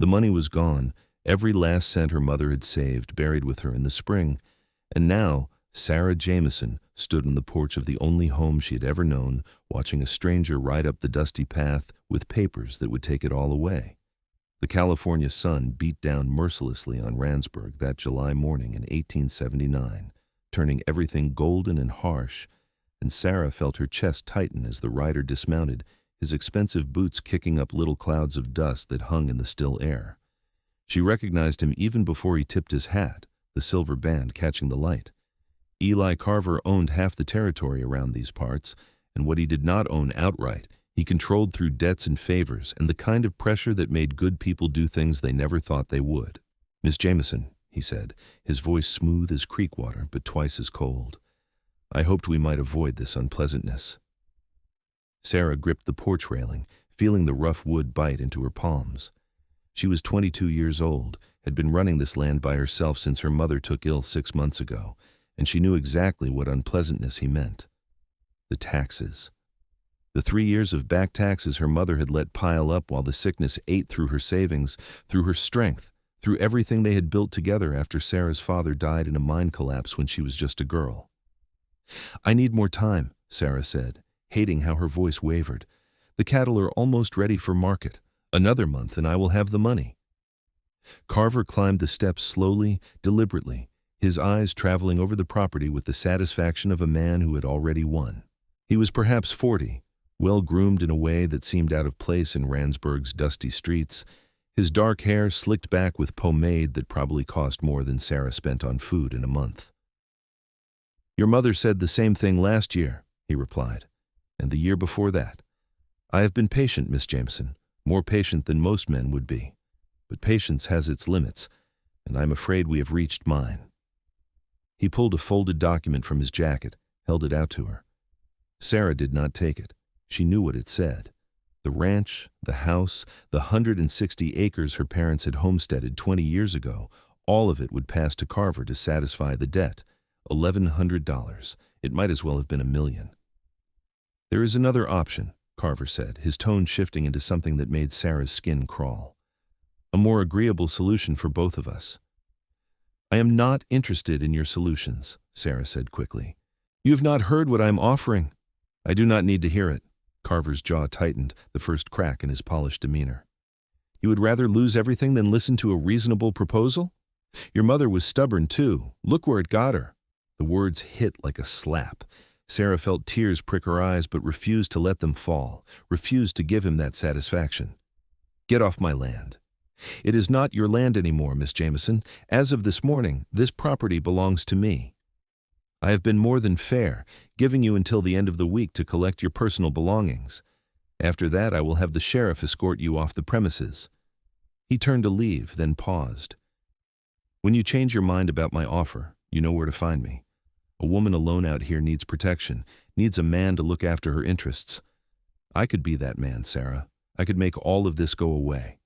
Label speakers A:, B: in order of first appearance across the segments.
A: The money was gone, every last cent her mother had saved buried with her in the spring, and now Sara Jameson stood on the porch of the only home she had ever known, watching a stranger ride up the dusty path with papers that would take it all away. The California sun beat down mercilessly on Randsburg that July morning in 1879, turning everything golden and harsh, and Sara felt her chest tighten as the rider dismounted, his expensive boots kicking up little clouds of dust that hung in the still air. She recognized him even before he tipped his hat, the silver band catching the light. Eli Carver owned half the territory around these parts, and what he did not own outright, he controlled through debts and favors and the kind of pressure that made good people do things they never thought they would. "Miss Jameson," he said, his voice smooth as creek water but twice as cold, "I hoped we might avoid this unpleasantness." Sara gripped the porch railing, feeling the rough wood bite into her palms. She was 22 years old, had been running this land by herself since her mother took ill 6 months ago, and she knew exactly what unpleasantness he meant. The taxes. The 3 years of back taxes her mother had let pile up while the sickness ate through her savings, through her strength, through everything they had built together after Sara's father died in a mine collapse when she was just a girl. "I need more time," Sara said, hating how her voice wavered. "The cattle are almost ready for market. Another month and I will have the money." Carver climbed the steps slowly, deliberately, his eyes traveling over the property with the satisfaction of a man who had already won. He was perhaps 40, well-groomed in a way that seemed out of place in Randsburg's dusty streets, his dark hair slicked back with pomade that probably cost more than Sara spent on food in a month. "Your mother said the same thing last year," he replied, "and the year before that. I have been patient, Miss Jameson, more patient than most men would be. But patience has its limits, and I'm afraid we have reached mine." He pulled a folded document from his jacket, held it out to her. Sara did not take it. She knew what it said. The ranch, the house, the 160 acres her parents had homesteaded 20 years ago, all of it would pass to Carver to satisfy the debt. $1,100. It might as well have been $1 million. "There is another option," Carver said, his tone shifting into something that made Sara's skin crawl. "A more agreeable solution for both of us." "I am not interested in your solutions," Sara said quickly. "You have not heard what I am offering." "I do not need to hear it." Carver's jaw tightened, the first crack in his polished demeanor. "You would rather lose everything than listen to a reasonable proposal? Your mother was stubborn too. Look where it got her." The words hit like a slap. Sara felt tears prick her eyes but refused to let them fall, refused to give him that satisfaction. "Get off my land." "It is not your land anymore, Miss Jameson. As of this morning, this property belongs to me. I have been more than fair, giving you until the end of the week to collect your personal belongings. After that, I will have the sheriff escort you off the premises." He turned to leave, then paused. "When you change your mind about my offer, you know where to find me. A woman alone out here needs protection, needs a man to look after her interests. I could be that man, Sara. I could make all of this go away."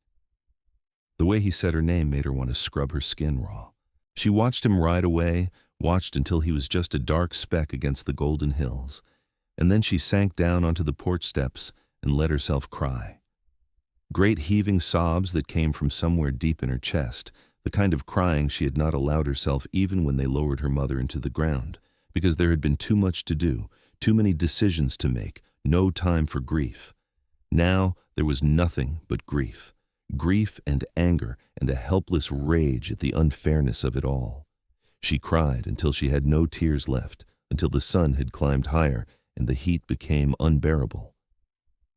A: The way he said her name made her want to scrub her skin raw. She watched him ride away, watched until he was just a dark speck against the golden hills, and then she sank down onto the porch steps and let herself cry. Great heaving sobs that came from somewhere deep in her chest, the kind of crying she had not allowed herself even when they lowered her mother into the ground, because there had been too much to do, too many decisions to make, no time for grief. Now there was nothing but grief. Grief and anger and a helpless rage at the unfairness of it all. She cried until she had no tears left, until the sun had climbed higher and the heat became unbearable.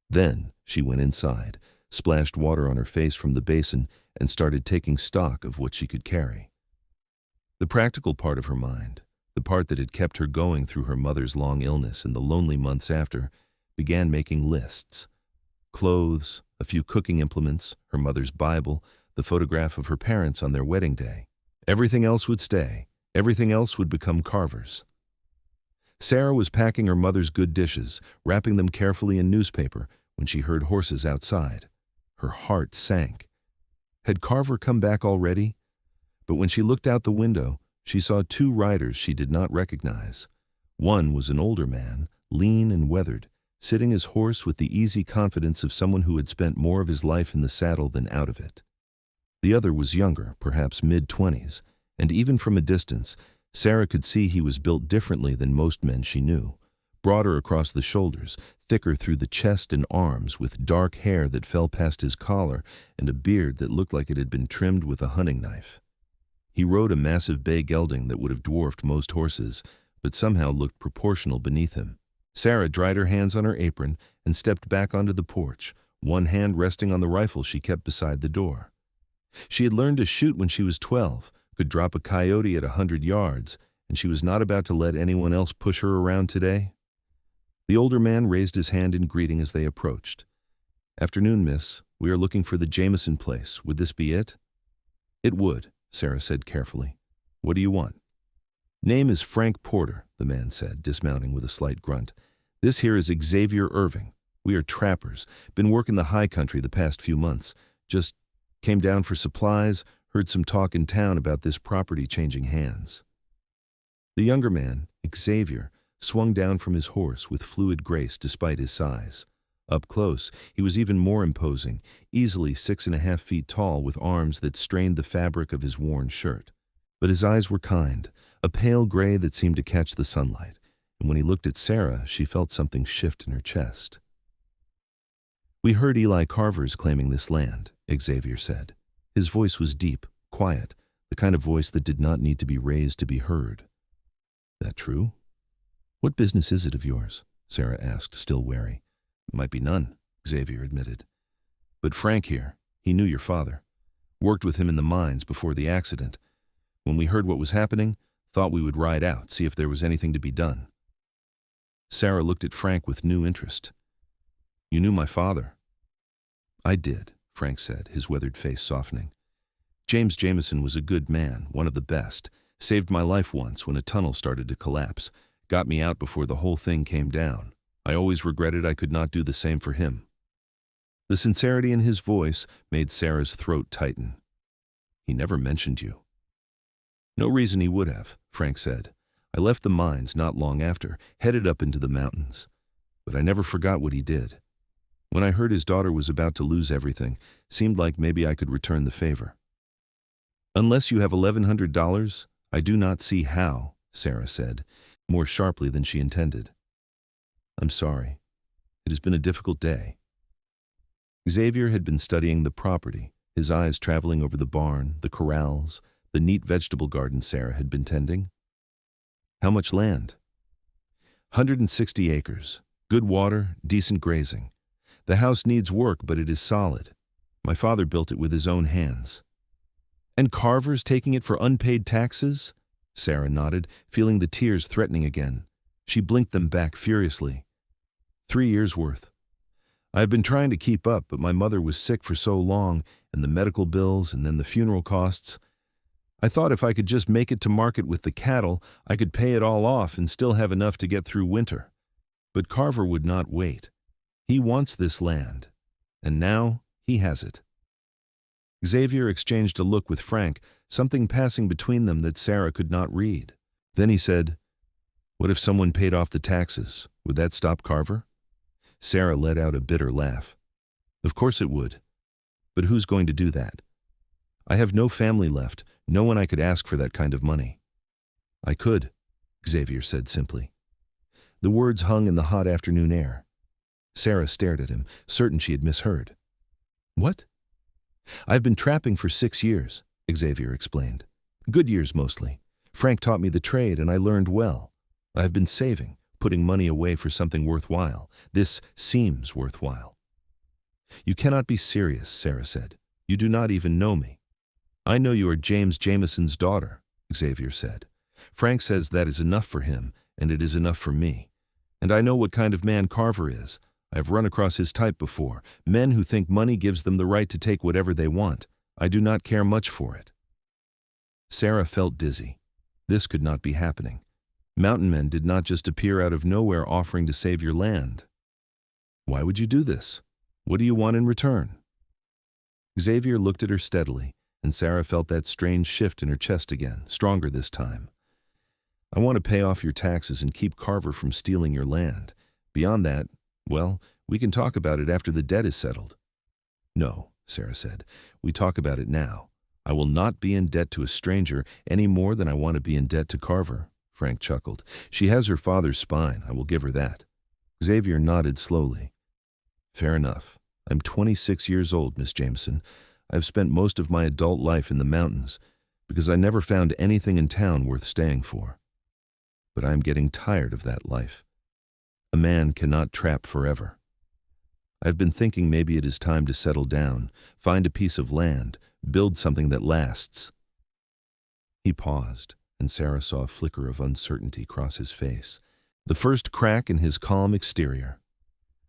A: Then she went inside, splashed water on her face from the basin, and started taking stock of what she could carry. The practical part of her mind, the part that had kept her going through her mother's long illness and the lonely months after, began making lists. Clothes, a few cooking implements, her mother's Bible, the photograph of her parents on their wedding day. Everything else would stay. Everything else would become Carver's. Sara was packing her mother's good dishes, wrapping them carefully in newspaper, when she heard horses outside. Her heart sank. Had Carver come back already? But when she looked out the window, she saw 2 riders she did not recognize. One was an older man, lean and weathered, sitting his horse with the easy confidence of someone who had spent more of his life in the saddle than out of it. The other was younger, perhaps mid-20s, and even from a distance, Sara could see he was built differently than most men she knew. Broader across the shoulders, thicker through the chest and arms, with dark hair that fell past his collar and a beard that looked like it had been trimmed with a hunting knife. He rode a massive bay gelding that would have dwarfed most horses, but somehow looked proportional beneath him. Sara dried her hands on her apron and stepped back onto the porch, one hand resting on the rifle she kept beside the door. She had learned to shoot when she was 12, could drop a coyote at 100 yards, and she was not about to let anyone else push her around today. The older man raised his hand in greeting as they approached. "Afternoon, miss. We are looking for the Jameson place. Would this be it?" "It would," Sara said carefully. "What do you want?" "Name is Frank Porter," the man said, dismounting with a slight grunt. "This here is Xavier Irving. We are trappers. Been working the high country the past few months. Just came down for supplies, heard some talk in town about this property changing hands." The younger man, Xavier, swung down from his horse with fluid grace despite his size. Up close, he was even more imposing, easily 6.5 feet tall with arms that strained the fabric of his worn shirt. But his eyes were kind, a pale gray that seemed to catch the sunlight, and when he looked at Sara, she felt something shift in her chest. "We heard Eli Carver's claiming this land," Xavier said. His voice was deep, quiet, the kind of voice that did not need to be raised to be heard. "That true?" "What business is it of yours?" Sara asked, still wary. "Might be none," Xavier admitted. "But Frank here, he knew your father. Worked with him in the mines before the accident. When we heard what was happening, thought we would ride out, see if there was anything to be done." Sara looked at Frank with new interest. "You knew my father?" "I did," Frank said, his weathered face softening. "James Jameson was a good man, one of the best. Saved my life once when a tunnel started to collapse. Got me out before the whole thing came down. I always regretted I could not do the same for him." The sincerity in his voice made Sara's throat tighten. "He never mentioned you." "No reason he would have," Frank said. "I left the mines not long after, headed up into the mountains. But I never forgot what he did. When I heard his daughter was about to lose everything, seemed like maybe I could return the favor." "Unless you have $1,100, I do not see how," Sara said, more sharply than she intended. "I'm sorry. It has been a difficult day." Xavier had been studying the property, his eyes traveling over the barn, the corrals, the neat vegetable garden Sara had been tending. "How much land?" 160 acres. Good water, decent grazing. The house needs work, but it is solid. My father built it with his own hands." "And Carver's taking it for unpaid taxes?" Sara nodded, feeling the tears threatening again. She blinked them back furiously. 3 years' worth. I have been trying to keep up, but my mother was sick for so long, and the medical bills, and then the funeral costs. I thought if I could just make it to market with the cattle, I could pay it all off and still have enough to get through winter. But Carver would not wait. He wants this land, and now he has it." Xavier exchanged a look with Frank, something passing between them that Sara could not read. Then he said, "What if someone paid off the taxes? Would that stop Carver?" Sara let out a bitter laugh. "Of course it would. But who's going to do that? I have no family left, no one I could ask for that kind of money." "I could," Xavier said simply. The words hung in the hot afternoon air. Sara stared at him, certain she had misheard. "What?" "I've been trapping for 6 years, Xavier explained. "Good years mostly. Frank taught me the trade and I learned well. I have been saving, putting money away for something worthwhile. This seems worthwhile." "You cannot be serious," Sara said. "You do not even know me." "I know you are James Jameson's daughter," Xavier said. "Frank says that is enough for him, and it is enough for me. And I know what kind of man Carver is. I've run across his type before, men who think money gives them the right to take whatever they want. I do not care much for it." Sara felt dizzy. This could not be happening. Mountain men did not just appear out of nowhere offering to save your land. "Why would you do this? What do you want in return?" Xavier looked at her steadily, and Sara felt that strange shift in her chest again, stronger this time. "I want to pay off your taxes and keep Carver from stealing your land. Beyond that, well, we can talk about it after the debt is settled." "No," Sara said. "We talk about it now. I will not be in debt to a stranger any more than I want to be in debt to Carver, Frank chuckled. She has her father's spine, I will give her that. Xavier nodded slowly. Fair enough. I'm 26 years old, Miss Jameson. I've spent most of my adult life in the mountains because I never found anything in town worth staying for. But I am getting tired of that life. A man cannot trap forever. I've been thinking maybe it is time to settle down, find a piece of land, build something that lasts. He paused, and Sara saw a flicker of uncertainty cross his face, the first crack in his calm exterior.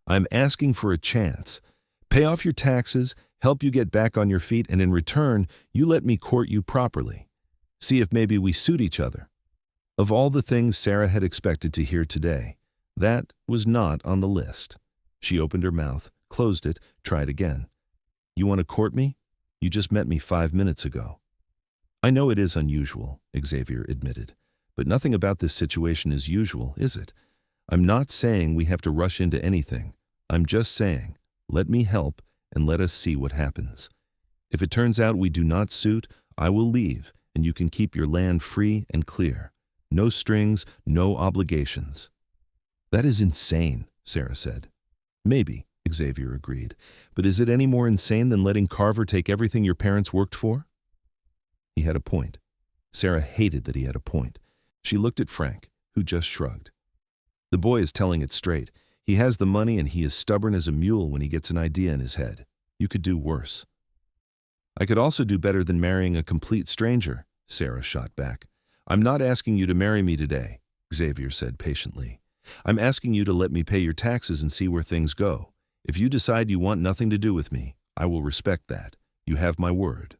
A: I'm asking for a chance. Pay off your taxes, help you get back on your feet, and in return, you let me court you properly. See if maybe we suit each other. Of all the things Sara had expected to hear today, that was not on the list. She opened her mouth, closed it, tried again. You want to court me? You just met me 5 minutes ago. I know it is unusual, Xavier admitted, but nothing about this situation is usual, is it? I'm not saying we have to rush into anything. I'm just saying, let me help and let us see what happens. If it turns out we do not suit, I will leave and you can keep your land free and clear. No strings, no obligations. That is insane, Sara said. Maybe, Xavier agreed, but is it any more insane than letting Carver take everything your parents worked for? He had a point. Sara hated that he had a point. She looked at Frank, who just shrugged. The boy is telling it straight. He has the money and he is stubborn as a mule when he gets an idea in his head. You could do worse. I could also do better than marrying a complete stranger, Sara shot back. I'm not asking you to marry me today, Xavier said patiently. I'm asking you to let me pay your taxes and see where things go. If you decide you want nothing to do with me, I will respect that. You have my word.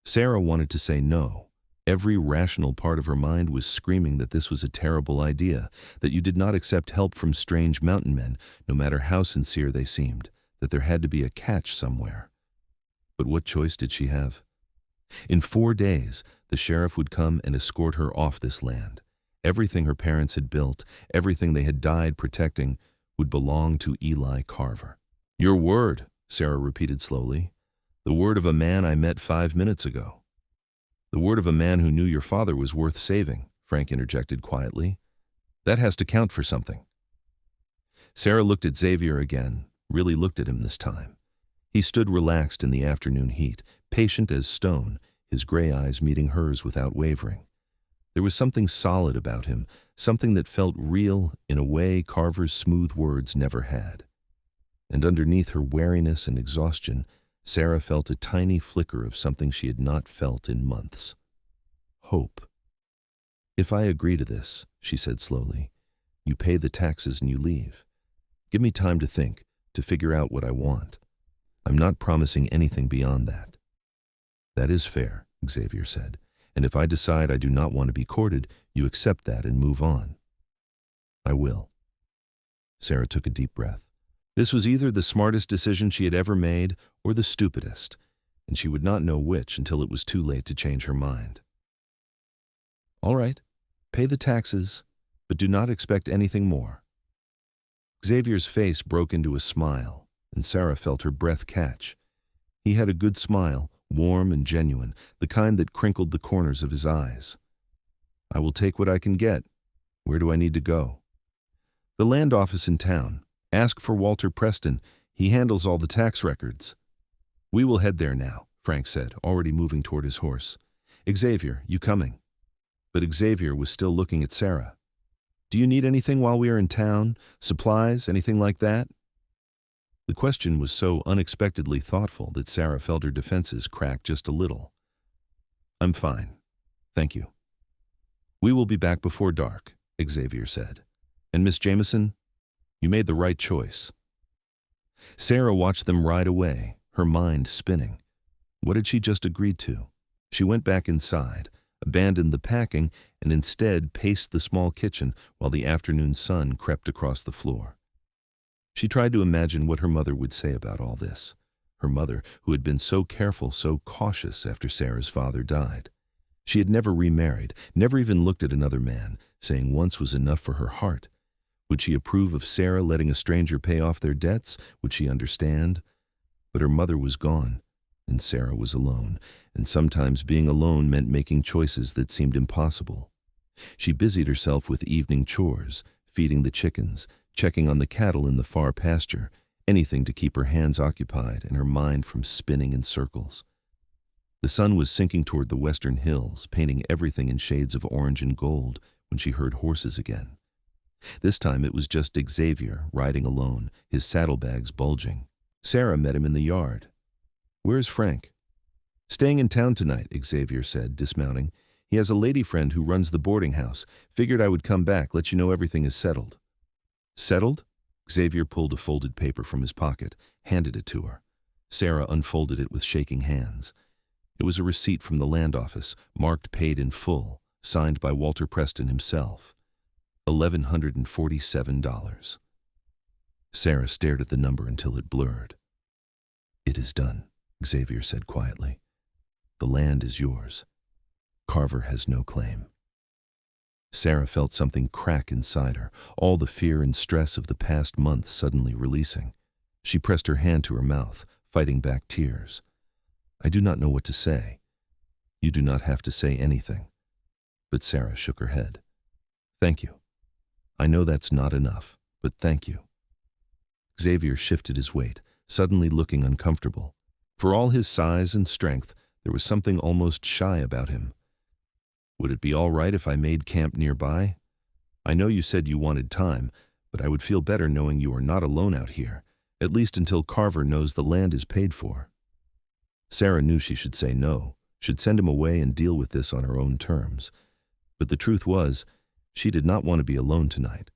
A: Sara wanted to say no. Every rational part of her mind was screaming that this was a terrible idea, that you did not accept help from strange mountain men, no matter how sincere they seemed, that there had to be a catch somewhere. But what choice did she have? In 4 days, the sheriff would come and escort her off this land. Everything her parents had built, everything they had died protecting, would belong to Eli Carver. Your word, Sara repeated slowly. The word of a man I met 5 minutes ago. The word of a man who knew your father was worth saving, Frank interjected quietly. That has to count for something. Sara looked at Xavier again, really looked at him this time. He stood relaxed in the afternoon heat, patient as stone, his gray eyes meeting hers without wavering. There was something solid about him, something that felt real in a way Carver's smooth words never had. And underneath her wariness and exhaustion, Sara felt a tiny flicker of something she had not felt in months. Hope. If I agree to this, she said slowly, you pay the taxes and you leave. Give me time to think, to figure out what I want. I'm not promising anything beyond that. That is fair, Xavier said. And if I decide I do not want to be courted, you accept that and move on. I will. Sara took a deep breath. This was either the smartest decision she had ever made or the stupidest, and she would not know which until it was too late to change her mind. All right, pay the taxes, but do not expect anything more. Xavier's face broke into a smile, and Sara felt her breath catch. He had a good smile, warm and genuine, the kind that crinkled the corners of his eyes. I will take what I can get. Where do I need to go? The land office in town. Ask for Walter Preston. He handles all the tax records. We will head there now, Frank said, already moving toward his horse. Xavier, you coming? But Xavier was still looking at Sara. Do you need anything while we are in town? Supplies, anything like that? The question was so unexpectedly thoughtful that Sara felt her defenses crack just a little. I'm fine. Thank you. We will be back before dark, Xavier said. And Miss Jameson, you made the right choice. Sara watched them ride away, her mind spinning. What had she just agreed to? She went back inside, abandoned the packing, and instead paced the small kitchen while the afternoon sun crept across the floor. She tried to imagine what her mother would say about all this. Her mother, who had been so careful, so cautious after Sara's father died. She had never remarried, never even looked at another man, saying once was enough for her heart. Would she approve of Sara letting a stranger pay off their debts? Would she understand? But her mother was gone, and Sara was alone, and sometimes being alone meant making choices that seemed impossible. She busied herself with evening chores, feeding the chickens, checking on the cattle in the far pasture, anything to keep her hands occupied and her mind from spinning in circles. The sun was sinking toward the western hills, painting everything in shades of orange and gold when she heard horses again. This time it was just Xavier, riding alone, his saddlebags bulging. Sara met him in the yard. "Where's Frank?" "Staying in town tonight," Xavier said, dismounting. "He has a lady friend who runs the boarding house. Figured I would come back, let you know everything is settled." "Settled?" Xavier pulled a folded paper from his pocket, handed it to her. Sara unfolded it with shaking hands. It was a receipt from the land office, marked paid in full, signed by Walter Preston himself. $1,147. Sara stared at the number until it blurred. "It is done," Xavier said quietly. "The land is yours. Carver has no claim." Sara felt something crack inside her, all the fear and stress of the past month suddenly releasing. She pressed her hand to her mouth, fighting back tears. "I do not know what to say." "You do not have to say anything." But Sara shook her head. "Thank you. I know that's not enough, but thank you." Xavier shifted his weight, suddenly looking uncomfortable. For all his size and strength, there was something almost shy about him. "Would it be all right if I made camp nearby? I know you said you wanted time, but I would feel better knowing you are not alone out here, at least until Carver knows the land is paid for." Sara knew she should say no, should send him away and deal with this on her own terms. But the truth was, she did not want to be alone tonight,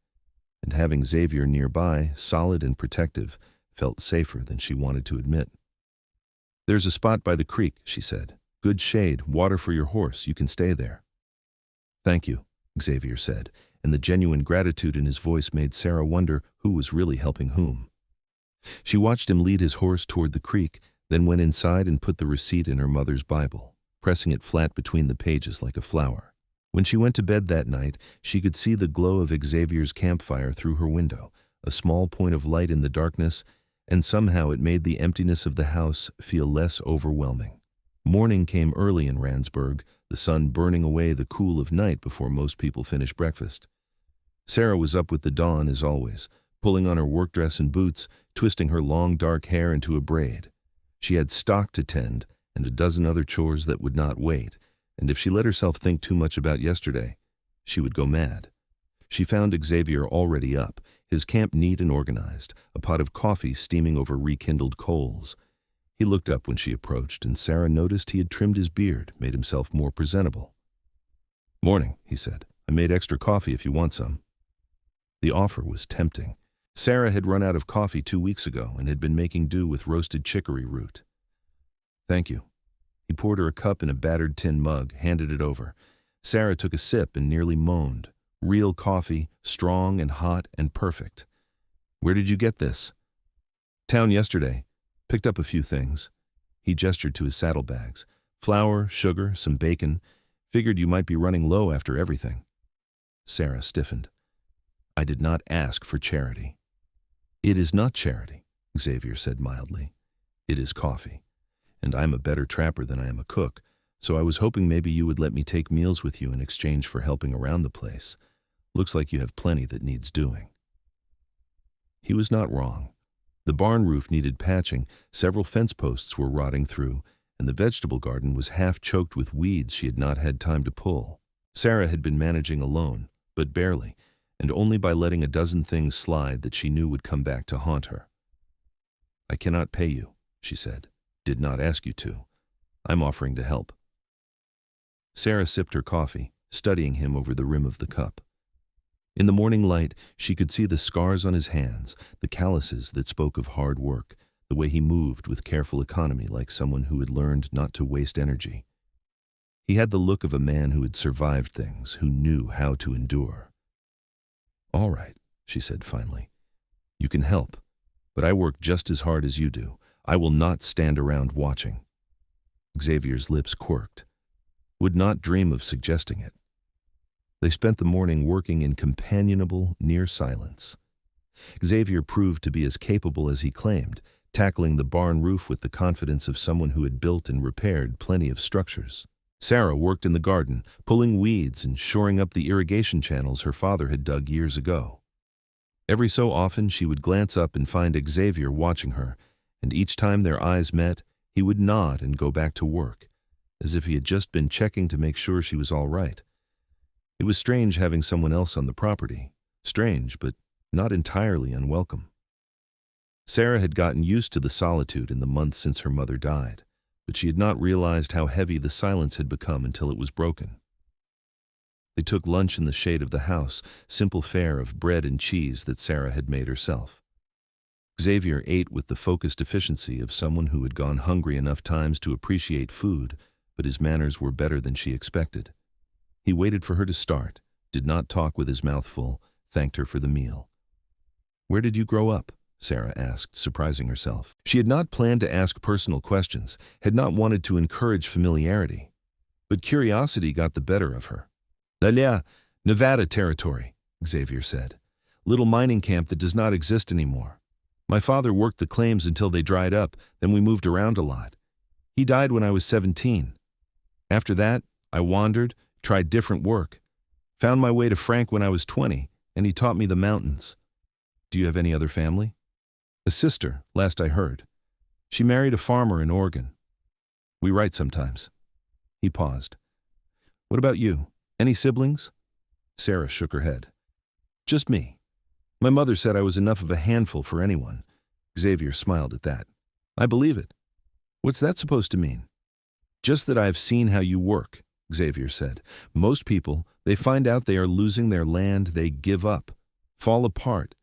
A: and having Xavier nearby, solid and protective, felt safer than she wanted to admit. "There's a spot by the creek," she said. "Good shade, water for your horse, you can stay there." "Thank you," Xavier said, and the genuine gratitude in his voice made Sara wonder who was really helping whom. She watched him lead his horse toward the creek, then went inside and put the receipt in her mother's Bible, pressing it flat between the pages like a flower. When she went to bed that night, she could see the glow of Xavier's campfire through her window, a small point of light in the darkness, and somehow it made the emptiness of the house feel less overwhelming. Morning came early in Randsburg, the sun burning away the cool of night before most people finished breakfast. Sara was up with the dawn as always, pulling on her work dress and boots, twisting her long dark hair into a braid. She had stock to tend and a dozen other chores that would not wait, and if she let herself think too much about yesterday, she would go mad. She found Xavier already up, his camp neat and organized, a pot of coffee steaming over rekindled coals. He looked up when she approached, and Sara noticed he had trimmed his beard, made himself more presentable. "Morning," he said. "I made extra coffee if you want some." The offer was tempting. Sara had run out of coffee 2 weeks ago and had been making do with roasted chicory root. "Thank you." He poured her a cup in a battered tin mug, handed it over. Sara took a sip and nearly moaned. Real coffee, strong and hot and perfect. "Where did you get this?" "Town yesterday. Picked up a few things." He gestured to his saddlebags. "Flour, sugar, some bacon. Figured you might be running low after everything." Sara stiffened. "I did not ask for charity." "It is not charity," Xavier said mildly. "It is coffee. And I am a better trapper than I am a cook, so I was hoping maybe you would let me take meals with you in exchange for helping around the place. Looks like you have plenty that needs doing." He was not wrong. The barn roof needed patching, several fence posts were rotting through, and the vegetable garden was half choked with weeds she had not had time to pull. Sara had been managing alone, but barely, and only by letting a dozen things slide that she knew would come back to haunt her. "I cannot pay you," she said. "Did not ask you to. I'm offering to help." Sara sipped her coffee, studying him over the rim of the cup. In the morning light, she could see the scars on his hands, the calluses that spoke of hard work, the way he moved with careful economy like someone who had learned not to waste energy. He had the look of a man who had survived things, who knew how to endure. "All right," she said finally. "You can help, but I work just as hard as you do. I will not stand around watching." Xavier's lips quirked. Would not dream of suggesting it. They spent the morning working in companionable, near silence. Xavier proved to be as capable as he claimed, tackling the barn roof with the confidence of someone who had built and repaired plenty of structures. Sara worked in the garden, pulling weeds and shoring up the irrigation channels her father had dug years ago. Every so often she would glance up and find Xavier watching her, and each time their eyes met, he would nod and go back to work, as if he had just been checking to make sure she was all right. It was strange having someone else on the property. Strange, but not entirely unwelcome. Sara had gotten used to the solitude in the months since her mother died, but she had not realized how heavy the silence had become until it was broken. They took lunch in the shade of the house, simple fare of bread and cheese that Sara had made herself. Xavier ate with the focused efficiency of someone who had gone hungry enough times to appreciate food, but his manners were better than she expected. He waited for her to start, did not talk with his mouth full, thanked her for the meal. "Where did you grow up?" Sara asked, surprising herself. She had not planned to ask personal questions, had not wanted to encourage familiarity. But curiosity got the better of her. Nevada territory," Xavier said. "Little mining camp that does not exist anymore. My father worked the claims until they dried up, then we moved around a lot. He died when I was 17. After that, I wandered, tried different work. Found my way to Frank when I was 20, and he taught me the mountains." "Do you have any other family?" "A sister, last I heard. She married a farmer in Oregon. We write sometimes." He paused. "What about you? Any siblings?" Sara shook her head. "Just me. My mother said I was enough of a handful for anyone." Xavier smiled at that. "I believe it. What's that supposed to mean?" "Just that I have seen how you work," Xavier said. "Most people, they find out they are losing their land, they give up, fall apart.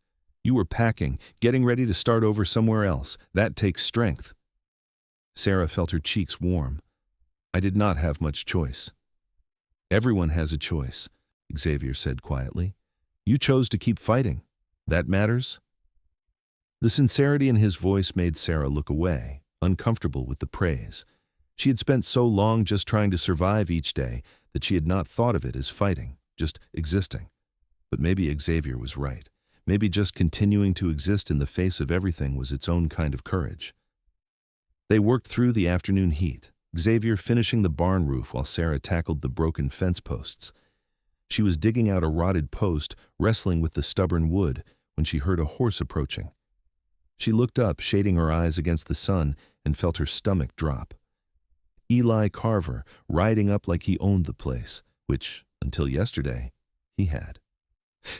A: You were packing, getting ready to start over somewhere else. That takes strength." Sara felt her cheeks warm. "I did not have much choice." "Everyone has a choice," Xavier said quietly. "You chose to keep fighting. That matters?" The sincerity in his voice made Sara look away, uncomfortable with the praise. She had spent so long just trying to survive each day that she had not thought of it as fighting, just existing. But maybe Xavier was right. Maybe just continuing to exist in the face of everything was its own kind of courage. They worked through the afternoon heat, Xavier finishing the barn roof while Sara tackled the broken fence posts. She was digging out a rotted post, wrestling with the stubborn wood, when she heard a horse approaching. She looked up, shading her eyes against the sun, and felt her stomach drop. Eli Carver, riding up like he owned the place, which, until yesterday, he had.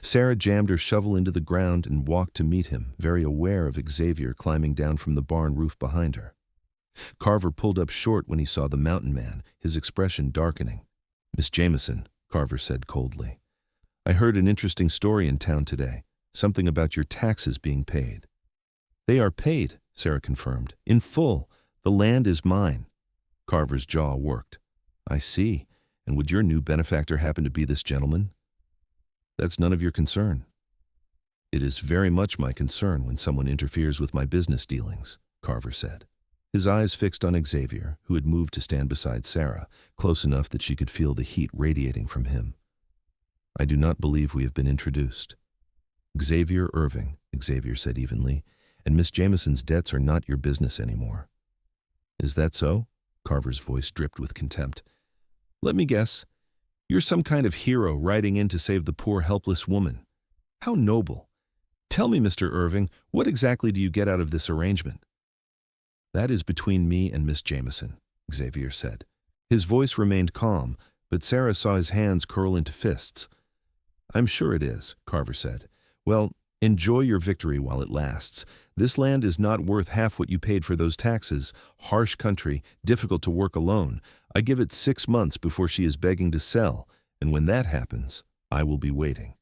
A: Sara jammed her shovel into the ground and walked to meet him, very aware of Xavier climbing down from the barn roof behind her. Carver pulled up short when he saw the mountain man, his expression darkening. "Miss Jameson," Carver said coldly, "I heard an interesting story in town today, something about your taxes being paid." "They are paid," Sara confirmed, "in full. The land is mine." Carver's jaw worked. "I see. And would your new benefactor happen to be this gentleman?" "That's none of your concern." "It is very much my concern when someone interferes with my business dealings," Carver said. His eyes fixed on Xavier, who had moved to stand beside Sara, close enough that she could feel the heat radiating from him. "I do not believe we have been introduced." "Xavier Irving," Xavier said evenly, "and Miss Jameson's debts are not your business anymore." "Is that so?" Carver's voice dripped with contempt. "Let me guess. You're some kind of hero riding in to save the poor helpless woman. How noble. Tell me, Mr. Irving, what exactly do you get out of this arrangement?" "That is between me and Miss Jameson," Xavier said. His voice remained calm, but Sara saw his hands curl into fists. "I'm sure it is," Carver said. "Well, enjoy your victory while it lasts. This land is not worth half what you paid for those taxes. Harsh country, difficult to work alone. I give it 6 months before she is begging to sell, and when that happens, I will be waiting,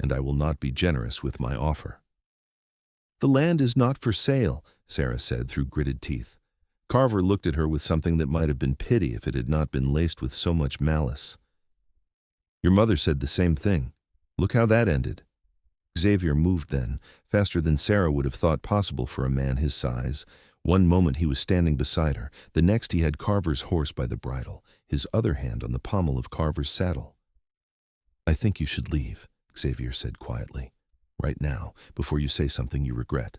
A: and I will not be generous with my offer." "The land is not for sale," Sara said through gritted teeth. Carver looked at her with something that might have been pity if it had not been laced with so much malice. "Your mother said the same thing. Look how that ended." Xavier moved then, faster than Sara would have thought possible for a man his size. One moment he was standing beside her, the next he had Carver's horse by the bridle, his other hand on the pommel of Carver's saddle. "I think you should leave," Xavier said quietly. "Right now, before you say something you regret."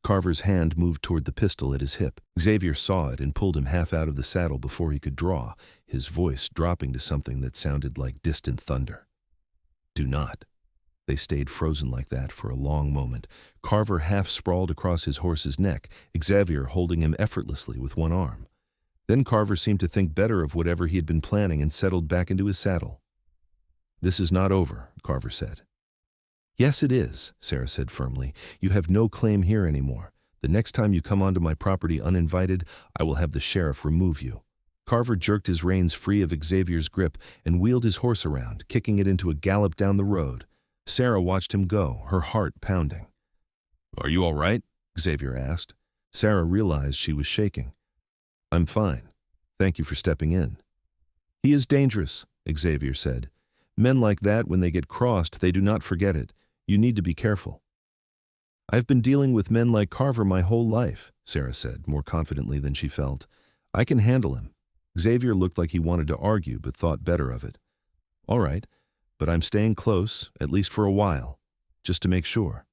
A: Carver's hand moved toward the pistol at his hip. Xavier saw it and pulled him half out of the saddle before he could draw, his voice dropping to something that sounded like distant thunder. "Do not." They stayed frozen like that for a long moment, Carver half sprawled across his horse's neck, Xavier holding him effortlessly with one arm. Then Carver seemed to think better of whatever he had been planning and settled back into his saddle. "This is not over," Carver said. "Yes, it is," Sara said firmly. "You have no claim here anymore. The next time you come onto my property uninvited, I will have the sheriff remove you." Carver jerked his reins free of Xavier's grip and wheeled his horse around, kicking it into a gallop down the road. Sara watched him go, her heart pounding. "Are you all right?" Xavier asked. Sara realized she was shaking. "I'm fine. Thank you for stepping in." "He is dangerous," Xavier said. "Men like that, when they get crossed, they do not forget it. You need to be careful." "I've been dealing with men like Carver my whole life," Sara said, more confidently than she felt. "I can handle him." Xavier looked like he wanted to argue, but thought better of it. "All right, but I'm staying close, at least for a while, just to make sure."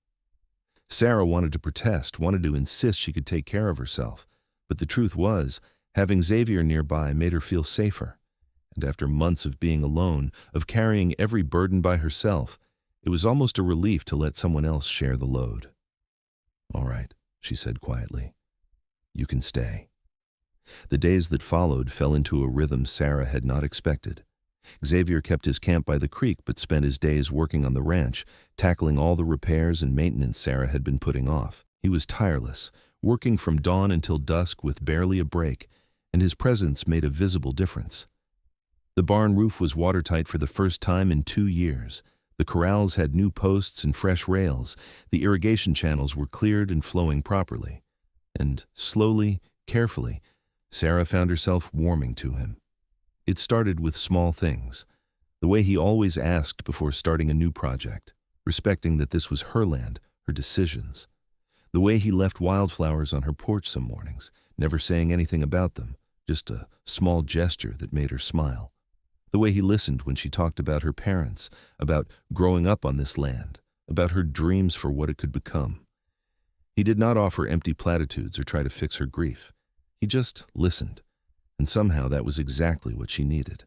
A: Sara wanted to protest, wanted to insist she could take care of herself, but the truth was, having Xavier nearby made her feel safer. And after months of being alone, of carrying every burden by herself, it was almost a relief to let someone else share the load. "All right," she said quietly. "You can stay." The days that followed fell into a rhythm Sara had not expected. Xavier kept his camp by the creek but spent his days working on the ranch, tackling all the repairs and maintenance Sara had been putting off. He was tireless, working from dawn until dusk with barely a break, and his presence made a visible difference. The barn roof was watertight for the first time in 2 years. The corrals had new posts and fresh rails. The irrigation channels were cleared and flowing properly. And slowly, carefully, Sara found herself warming to him. It started with small things. The way he always asked before starting a new project, respecting that this was her land, her decisions. The way he left wildflowers on her porch some mornings, never saying anything about them, just a small gesture that made her smile. The way he listened when she talked about her parents, about growing up on this land, about her dreams for what it could become. He did not offer empty platitudes or try to fix her grief. He just listened, and somehow that was exactly what she needed.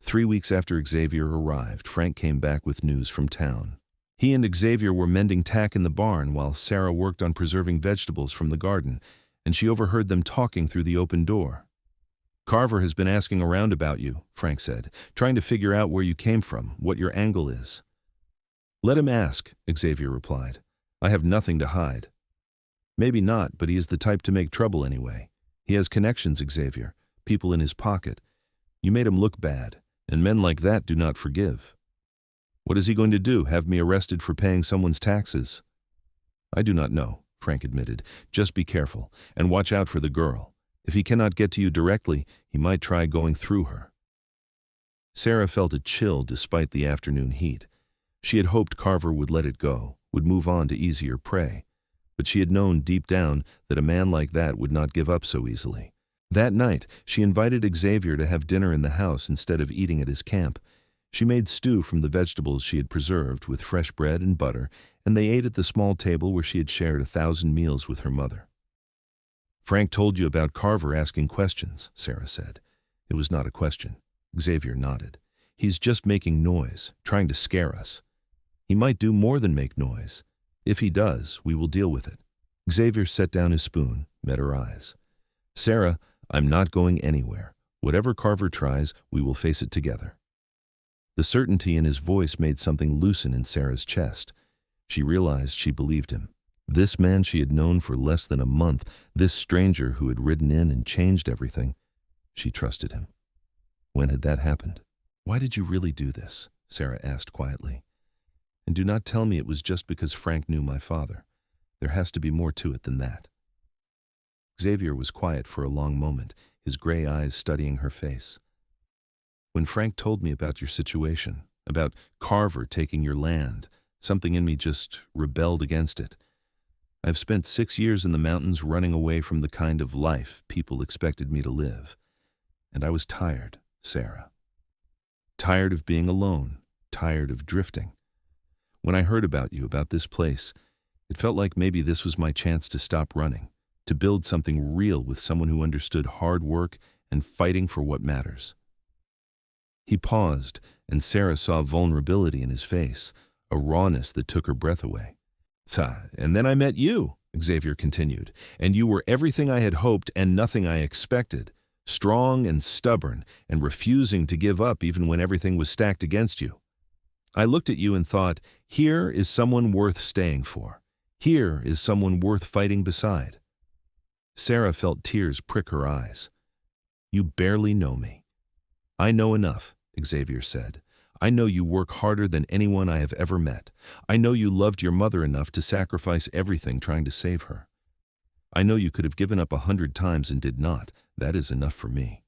A: 3 weeks after Xavier arrived, Frank came back with news from town. He and Xavier were mending tack in the barn while Sara worked on preserving vegetables from the garden, and she overheard them talking through the open door. "Carver has been asking around about you," Frank said, "trying to figure out where you came from, what your angle is." "Let him ask," Xavier replied. "I have nothing to hide." "Maybe not, but he is the type to make trouble anyway. He has connections, Xavier, people in his pocket. You made him look bad, and men like that do not forgive." "What is he going to do, have me arrested for paying someone's taxes?" "I do not know," Frank admitted. "Just be careful, and watch out for the girl. If he cannot get to you directly, he might try going through her." Sara felt a chill despite the afternoon heat. She had hoped Carver would let it go, would move on to easier prey. But she had known deep down that a man like that would not give up so easily. That night, she invited Xavier to have dinner in the house instead of eating at his camp. She made stew from the vegetables she had preserved with fresh bread and butter, and they ate at the small table where she had shared 1,000 meals with her mother. "Frank told you about Carver asking questions," Sara said. It was not a question. Xavier nodded. "He's just making noise, trying to scare us. He might do more than make noise. If he does, we will deal with it." Xavier set down his spoon, met her eyes. "Sara, I'm not going anywhere. Whatever Carver tries, we will face it together." The certainty in his voice made something loosen in Sara's chest. She realized she believed him. This man she had known for less than a month, this stranger who had ridden in and changed everything, she trusted him. When had that happened? "Why did you really do this?" Sara asked quietly. "And do not tell me it was just because Frank knew my father. There has to be more to it than that." Xavier was quiet for a long moment, his gray eyes studying her face. "When Frank told me about your situation, about Carver taking your land, something in me just rebelled against it. I've spent 6 years in the mountains running away from the kind of life people expected me to live. And I was tired, Sara. Tired of being alone, tired of drifting. When I heard about you, about this place, It felt like maybe this was my chance to stop running, to build something real with someone who understood hard work and fighting for what matters. He paused, and Sara saw vulnerability in his face, a rawness that took her breath away. And then I met you, Xavier continued, and you were everything I had hoped and nothing I expected, strong and stubborn and refusing to give up even when everything was stacked against you. I looked at you and thought, here is someone worth staying for. Here is someone worth fighting beside. Sara felt tears prick her eyes. You barely know me. I know enough, Xavier said. I know you work harder than anyone I have ever met. I know you loved your mother enough to sacrifice everything trying to save her. I know you could have given up 100 times and did not. That is enough for me.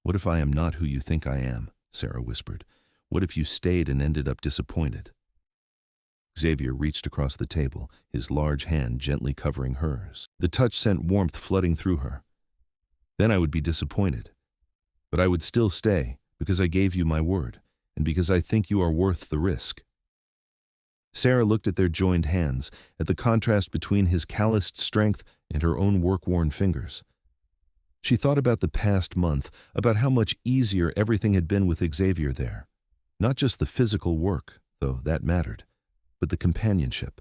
A: What if I am not who you think I am? Sara whispered. What if you stayed and ended up disappointed? Xavier reached across the table, his large hand gently covering hers. The touch sent warmth flooding through her. Then I would be disappointed. But I would still stay, because I gave you my word, and because I think you are worth the risk. Sara looked at their joined hands, at the contrast between his calloused strength and her own work-worn fingers. She thought about the past month, about how much easier everything had been with Xavier there. Not just the physical work, though that mattered, but the companionship.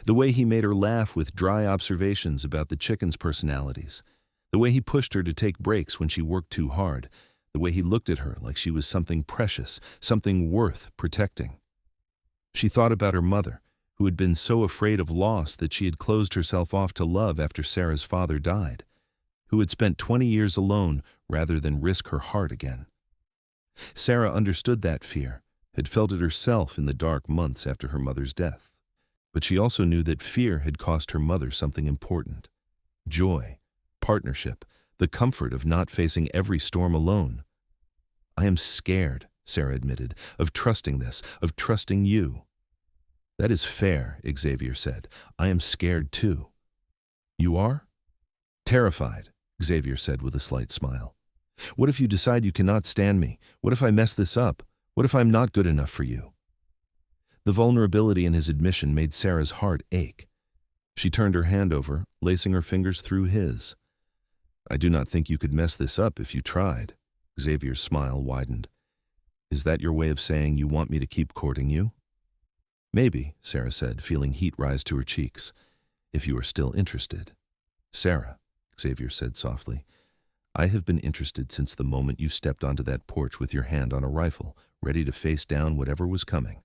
A: The way he made her laugh with dry observations about the chickens' personalities. The way he pushed her to take breaks when she worked too hard. The way he looked at her like she was something precious, something worth protecting. She thought about her mother, who had been so afraid of loss that she had closed herself off to love after Sara's father died, who had spent 20 years alone rather than risk her heart again. Sara understood that fear, had felt it herself in the dark months after her mother's death. But she also knew that fear had cost her mother something important: joy, partnership, the comfort of not facing every storm alone. I am scared, Sara admitted, of trusting this, of trusting you. That is fair, Xavier said. I am scared too. You are? Terrified, Xavier said with a slight smile. What if you decide you cannot stand me? What if I mess this up? What if I'm not good enough for you? The vulnerability in his admission made Sara's heart ache. She turned her hand over, lacing her fingers through his. I do not think you could mess this up if you tried. Xavier's smile widened. Is that your way of saying you want me to keep courting you? Maybe, Sara said, feeling heat rise to her cheeks. If you are still interested. Sara, Xavier said softly, I have been interested since the moment you stepped onto that porch with your hand on a rifle, ready to face down whatever was coming.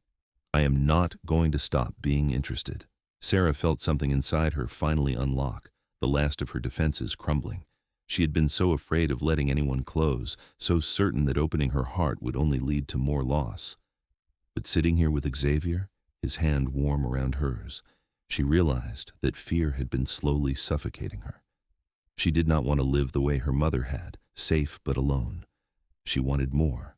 A: I am not going to stop being interested. Sara felt something inside her finally unlock, the last of her defenses crumbling. She had been so afraid of letting anyone close, so certain that opening her heart would only lead to more loss. But sitting here with Xavier, his hand warm around hers, she realized that fear had been slowly suffocating her. She did not want to live the way her mother had, safe but alone. She wanted more.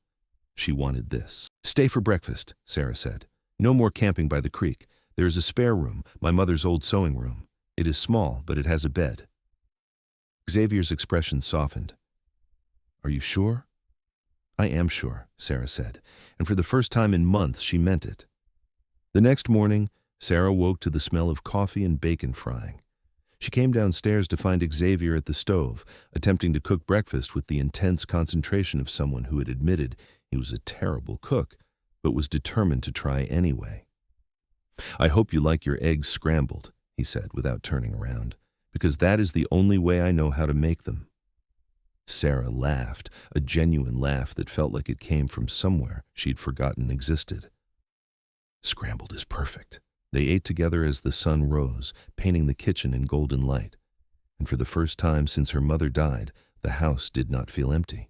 A: She wanted this. Stay for breakfast, Sara said. No more camping by the creek. There is a spare room, my mother's old sewing room. It is small, but it has a bed. Xavier's expression softened. Are you sure? I am sure, Sara said, and for the first time in months she meant it. The next morning, Sara woke to the smell of coffee and bacon frying. She came downstairs to find Xavier at the stove, attempting to cook breakfast with the intense concentration of someone who had admitted he was a terrible cook, but was determined to try anyway. I hope you like your eggs scrambled, he said without turning around, because that is the only way I know how to make them. Sara laughed, a genuine laugh that felt like it came from somewhere she'd forgotten existed. Scrambled is perfect. They ate together as the sun rose, painting the kitchen in golden light. And for the first time since her mother died, the house did not feel empty.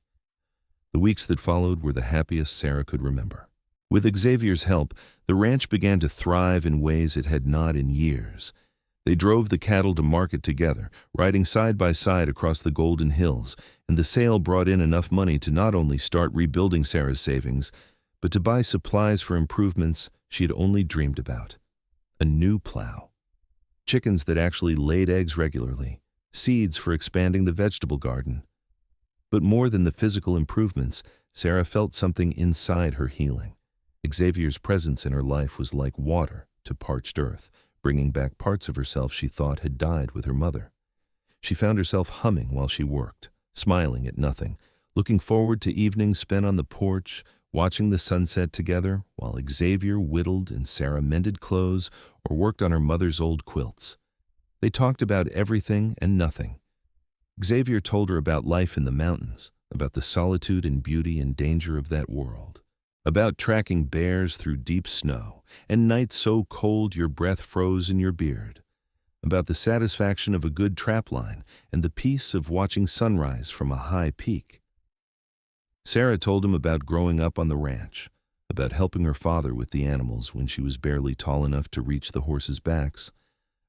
A: The weeks that followed were the happiest Sara could remember. With Xavier's help, the ranch began to thrive in ways it had not in years. They drove the cattle to market together, riding side by side across the Golden Hills, and the sale brought in enough money to not only start rebuilding Sara's savings, but to buy supplies for improvements she had only dreamed about. A new plow. Chickens that actually laid eggs regularly. Seeds for expanding the vegetable garden. But more than the physical improvements, Sara felt something inside her healing. Xavier's presence in her life was like water to parched earth, bringing back parts of herself she thought had died with her mother. She found herself humming while she worked, smiling at nothing, looking forward to evenings spent on the porch, watching the sunset together while Xavier whittled and Sara mended clothes or worked on her mother's old quilts. They talked about everything and nothing. Xavier told her about life in the mountains, about the solitude and beauty and danger of that world, about tracking bears through deep snow and nights so cold your breath froze in your beard, about the satisfaction of a good trapline and the peace of watching sunrise from a high peak. Sara told him about growing up on the ranch, about helping her father with the animals when she was barely tall enough to reach the horses' backs,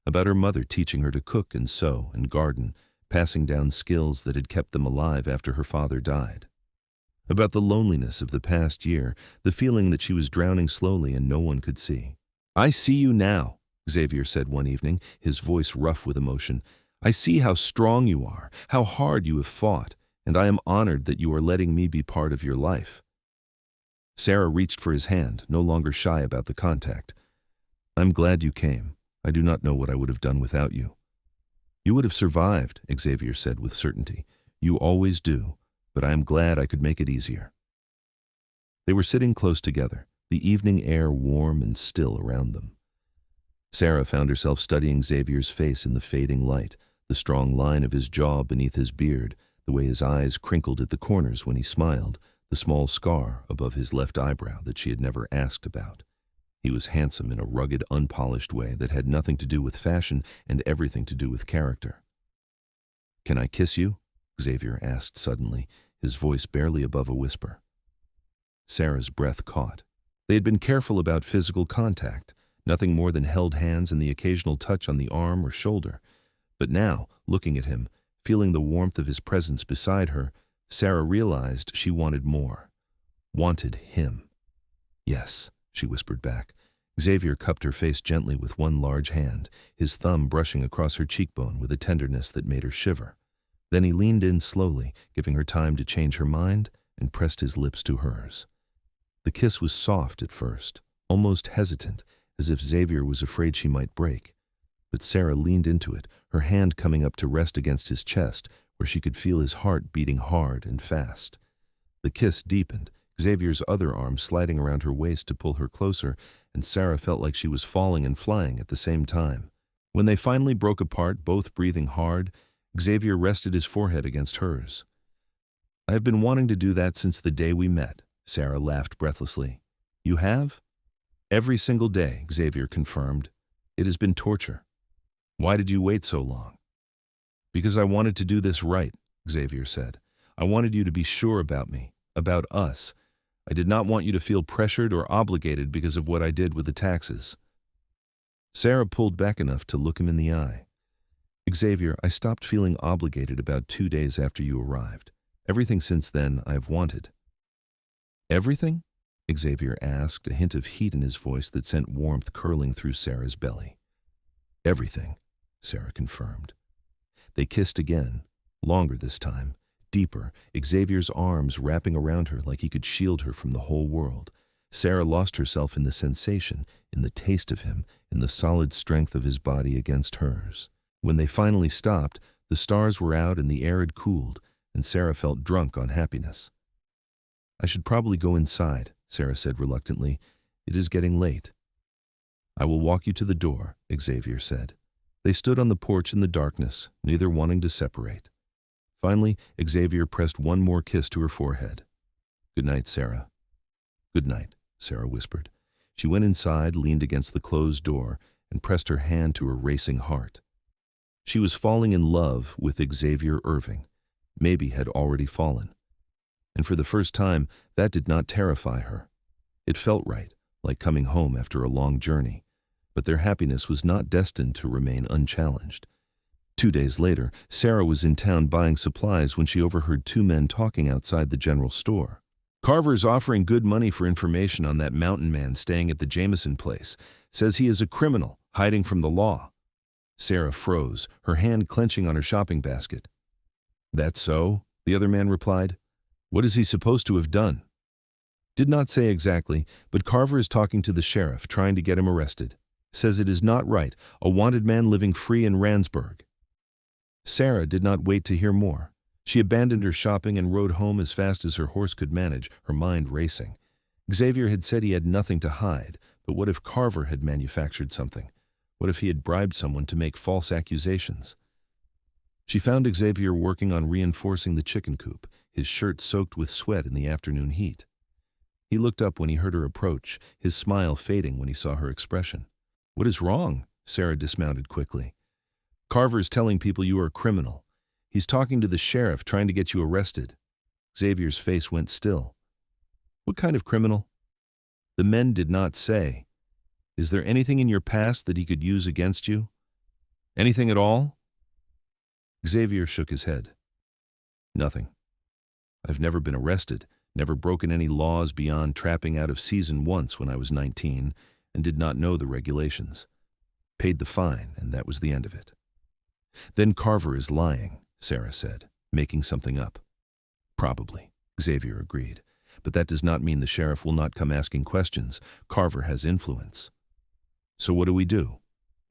A: about her mother teaching her to cook and sew and garden, passing down skills that had kept them alive after her father died, about the loneliness of the past year, the feeling that she was drowning slowly and no one could see. "I see you now," Xavier said one evening, his voice rough with emotion. "I see how strong you are, how hard you have fought, and I am honored that you are letting me be part of your life." Sara reached for his hand, no longer shy about the contact. "I'm glad you came. I do not know what I would have done without you." "You would have survived," Xavier said with certainty. "You always do, but I am glad I could make it easier." They were sitting close together, the evening air warm and still around them. Sara found herself studying Xavier's face in the fading light, the strong line of his jaw beneath his beard, the way his eyes crinkled at the corners when he smiled, the small scar above his left eyebrow that she had never asked about. He was handsome in a rugged, unpolished way that had nothing to do with fashion and everything to do with character. "Can I kiss you?" Xavier asked suddenly, his voice barely above a whisper. Sara's breath caught. They had been careful about physical contact, nothing more than held hands and the occasional touch on the arm or shoulder. But now, looking at him, feeling the warmth of his presence beside her, Sara realized she wanted more. Wanted him. "Yes," she whispered back. Xavier cupped her face gently with one large hand, his thumb brushing across her cheekbone with a tenderness that made her shiver. Then he leaned in slowly, giving her time to change her mind, and pressed his lips to hers. The kiss was soft at first, almost hesitant, as if Xavier was afraid she might break. But Sara leaned into it, her hand coming up to rest against his chest, where she could feel his heart beating hard and fast. The kiss deepened, Xavier's other arm sliding around her waist to pull her closer, and Sara felt like she was falling and flying at the same time. When they finally broke apart, both breathing hard, Xavier rested his forehead against hers. "I have been wanting to do that since the day we met," Sara laughed breathlessly. "You have?" "Every single day," Xavier confirmed. "It has been torture." "Why did you wait so long?" "Because I wanted to do this right," Xavier said. "I wanted you to be sure about me, about us. I did not want you to feel pressured or obligated because of what I did with the taxes." Sara pulled back enough to look him in the eye. "Xavier, I stopped feeling obligated about 2 days after you arrived. Everything since then I've wanted." "Everything?" Xavier asked, a hint of heat in his voice that sent warmth curling through Sara's belly. "Everything," Sara confirmed. They kissed again, longer this time, deeper, Xavier's arms wrapping around her like he could shield her from the whole world. Sara lost herself in the sensation, in the taste of him, in the solid strength of his body against hers. When they finally stopped, the stars were out and the air had cooled, and Sara felt drunk on happiness. "I should probably go inside," Sara said reluctantly. "It is getting late." "I will walk you to the door," Xavier said. They stood on the porch in the darkness, neither wanting to separate. Finally, Xavier pressed one more kiss to her forehead. "Good night, Sara." "Good night," Sara whispered. She went inside, leaned against the closed door, and pressed her hand to her racing heart. She was falling in love with Xavier Irving, maybe had already fallen. And for the first time, that did not terrify her. It felt right, like coming home after a long journey. But their happiness was not destined to remain unchallenged. 2 days later, Sara was in town buying supplies when she overheard 2 men talking outside the general store. "Carver's offering good money for information on that mountain man staying at the Jameson place. Says he is a criminal, hiding from the law." Sara froze, her hand clenching on her shopping basket. "That's so?" the other man replied. "What is he supposed to have done?" "Did not say exactly, but Carver is talking to the sheriff, trying to get him arrested." says it is not right, a wanted man living free in Randsburg." Sara did not wait to hear more. She abandoned her shopping and rode home as fast as her horse could manage, her mind racing. Xavier had said he had nothing to hide, but what if Carver had manufactured something? What if he had bribed someone to make false accusations? She found Xavier working on reinforcing the chicken coop, his shirt soaked with sweat in the afternoon heat. He looked up when he heard her approach, his smile fading when he saw her expression. "What is wrong?" Sara dismounted quickly. "Carver's telling people you are a criminal. He's talking to the sheriff, trying to get you arrested." Xavier's face went still. "What kind of criminal?" The men did not say. "Is there anything in your past that he could use against you? Anything at all?" Xavier shook his head. "Nothing. I've never been arrested, never broken any laws beyond trapping out of season once when I was 19 and did not know the regulations. Paid the fine, and that was the end of it." "Then Carver is lying," Sara said, making something up. "Probably," Xavier agreed. "But that does not mean the sheriff will not come asking questions. Carver has influence." "So what do we do?"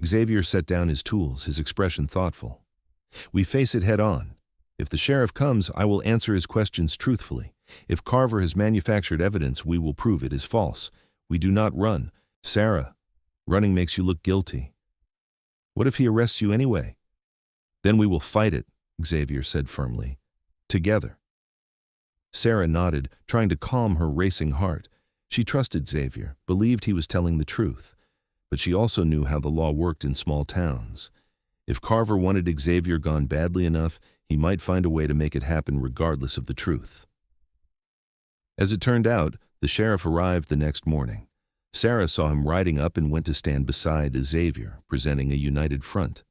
A: Xavier set down his tools, his expression thoughtful. "We face it head on. If the sheriff comes, I will answer his questions truthfully. If Carver has manufactured evidence, we will prove it is false. We do not run. Sara, running makes you look guilty." "What if he arrests you anyway?" "Then we will fight it," Xavier said firmly. "Together." Sara nodded, trying to calm her racing heart. She trusted Xavier, believed he was telling the truth. But she also knew how the law worked in small towns. If Carver wanted Xavier gone badly enough, he might find a way to make it happen regardless of the truth. As it turned out, the sheriff arrived the next morning. Sara saw him riding up and went to stand beside Xavier, presenting a united front.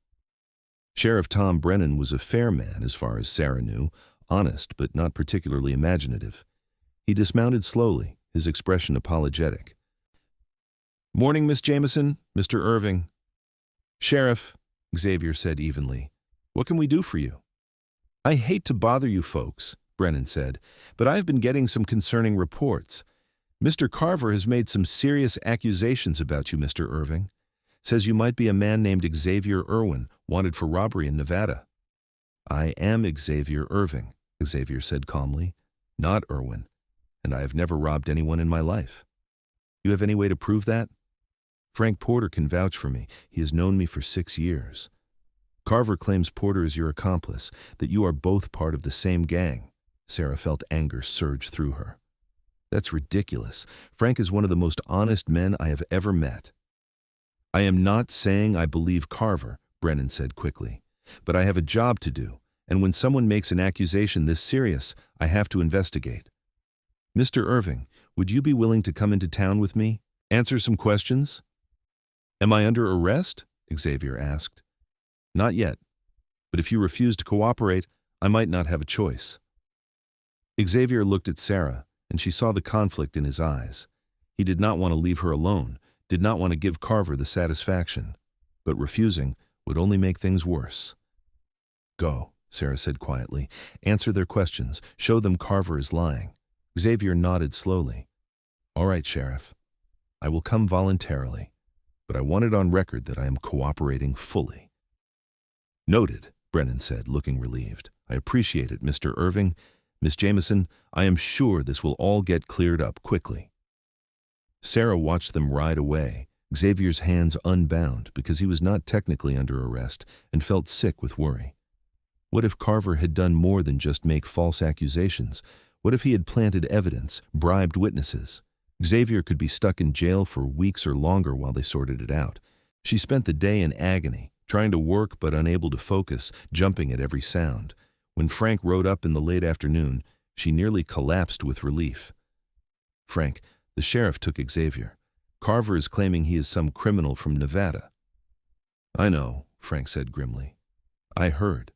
A: Sheriff Tom Brennan was a fair man as far as Sara knew, honest but not particularly imaginative. He dismounted slowly, his expression apologetic. "Morning, Miss Jameson, Mr. Irving." "Sheriff," Xavier said evenly, "what can we do for you?" "I hate to bother you folks," Brennan said, "but I've been getting some concerning reports. Mr. Carver has made some serious accusations about you, Mr. Irving. Says you might be a man named Xavier Irwin, wanted for robbery in Nevada." "I am Xavier Irving," Xavier said calmly, "not Irwin, and I have never robbed anyone in my life." "You have any way to prove that?" "Frank Porter can vouch for me. He has known me for 6 years. Carver claims Porter is your accomplice, that you are both part of the same gang." Sara felt anger surge through her. "That's ridiculous. Frank is one of the most honest men I have ever met." "I am not saying I believe Carver," Brennan said quickly, "but I have a job to do, and when someone makes an accusation this serious, I have to investigate. Mr. Irving, would you be willing to come into town with me? Answer some questions?" "Am I under arrest?" Xavier asked. "Not yet, but if you refuse to cooperate, I might not have a choice." Xavier looked at Sara, and she saw the conflict in his eyes. He did not want to leave her alone, did not want to give Carver the satisfaction, but refusing would only make things worse. "Go," Sara said quietly. "Answer their questions. Show them Carver is lying." Xavier nodded slowly. "All right, Sheriff. I will come voluntarily, but I want it on record that I am cooperating fully." "Noted," Brennan said, looking relieved. "I appreciate it, Mr. Irving. Miss Jameson, I am sure this will all get cleared up quickly." Sara watched them ride away, Xavier's hands unbound because he was not technically under arrest, and felt sick with worry. What if Carver had done more than just make false accusations? What if he had planted evidence, bribed witnesses? Xavier could be stuck in jail for weeks or longer while they sorted it out. She spent the day in agony, trying to work but unable to focus, jumping at every sound. When Frank rode up in the late afternoon, she nearly collapsed with relief. "Frank, the sheriff took Xavier. Carver is claiming he is some criminal from Nevada." "I know," Frank said grimly. "I heard.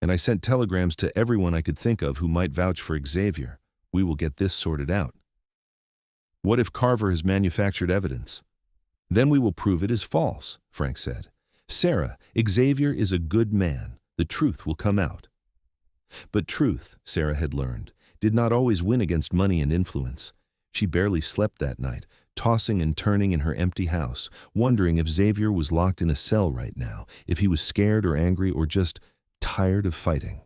A: And I sent telegrams to everyone I could think of who might vouch for Xavier. We will get this sorted out." "What if Carver has manufactured evidence?" "Then we will prove it is false," Frank said. "Sara, Xavier is a good man. The truth will come out." But truth, Sara had learned, did not always win against money and influence. She barely slept that night, tossing and turning in her empty house, wondering if Xavier was locked in a cell right now, if he was scared or angry or just tired of fighting.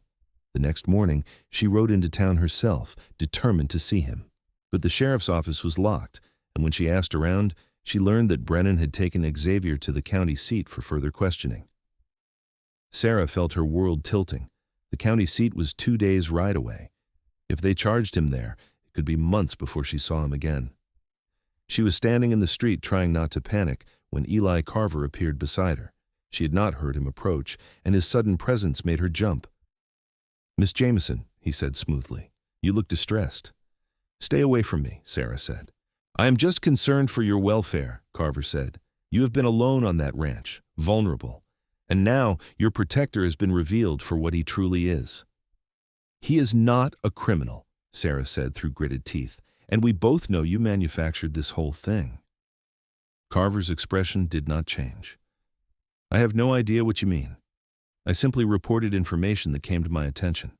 A: The next morning, she rode into town herself, determined to see him. But the sheriff's office was locked, and when she asked around, she learned that Brennan had taken Xavier to the county seat for further questioning. Sara felt her world tilting. The county seat was 2 days' ride away. If they charged him there, it could be months before she saw him again. She was standing in the street trying not to panic when Eli Carver appeared beside her. She had not heard him approach, and his sudden presence made her jump. "Miss Jameson," he said smoothly, "you look distressed." "Stay away from me," Sara said. "I am just concerned for your welfare," Carver said. "You have been alone on that ranch, vulnerable. And now your protector has been revealed for what he truly is." "He is not a criminal," Sara said through gritted teeth, "and we both know you manufactured this whole thing." Carver's expression did not change. "I have no idea what you mean. I simply reported information that came to my attention.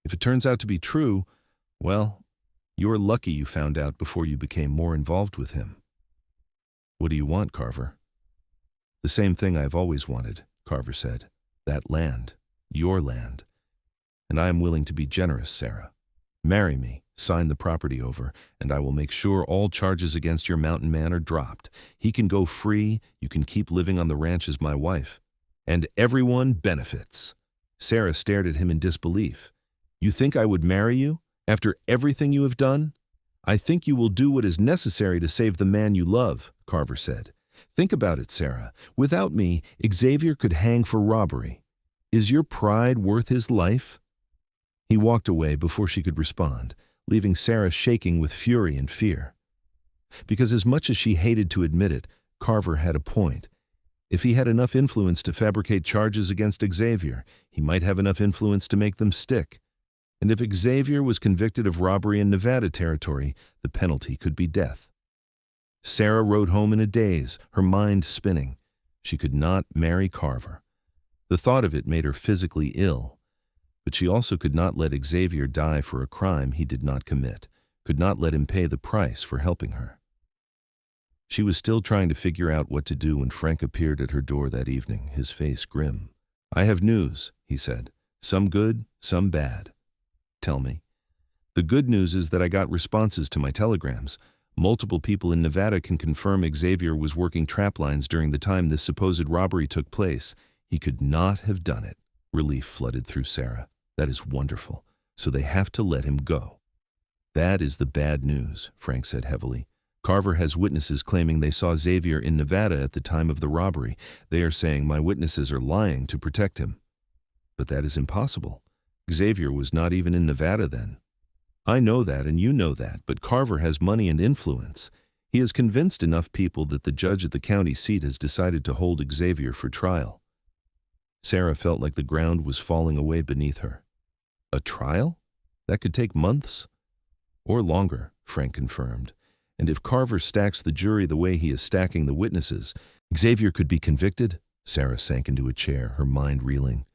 A: If it turns out to be true, well, you're lucky you found out before you became more involved with him." "What do you want, Carver?" "The same thing I have always wanted," Carver said. "That land. Your land. And I am willing to be generous, Sara. Marry me, sign the property over, and I will make sure all charges against your mountain man are dropped. He can go free, you can keep living on the ranch as my wife. And everyone benefits." Sara stared at him in disbelief. "You think I would marry you, after everything you have done?" "I think you will do what is necessary to save the man you love," Carver said. "Think about it, Sara. Without me, Xavier could hang for robbery. Is your pride worth his life?" He walked away before she could respond, leaving Sara shaking with fury and fear. Because as much as she hated to admit it, Carver had a point. If he had enough influence to fabricate charges against Xavier, he might have enough influence to make them stick. And if Xavier was convicted of robbery in Nevada territory, the penalty could be death. Sara rode home in a daze, her mind spinning. She could not marry Carver. The thought of it made her physically ill. But she also could not let Xavier die for a crime he did not commit, could not let him pay the price for helping her. She was still trying to figure out what to do when Frank appeared at her door that evening, his face grim. "I have news," he said. "Some good, some bad." "Tell me." "The good news is that I got responses to my telegrams. Multiple people in Nevada can confirm Xavier was working trap lines during the time this supposed robbery took place. He could not have done it." Relief flooded through Sara. "That is wonderful. So they have to let him go." "That is the bad news," Frank said heavily. "Carver has witnesses claiming they saw Xavier in Nevada at the time of the robbery. They are saying my witnesses are lying to protect him." "But that is impossible. Xavier was not even in Nevada then." "I know that and you know that, but Carver has money and influence. He has convinced enough people that the judge at the county seat has decided to hold Xavier for trial." Sara felt like the ground was falling away beneath her. "A trial? That could take months?" "Or longer," Frank confirmed. "And if Carver stacks the jury the way he is stacking the witnesses, Xavier could be convicted?" Sara sank into a chair, her mind reeling.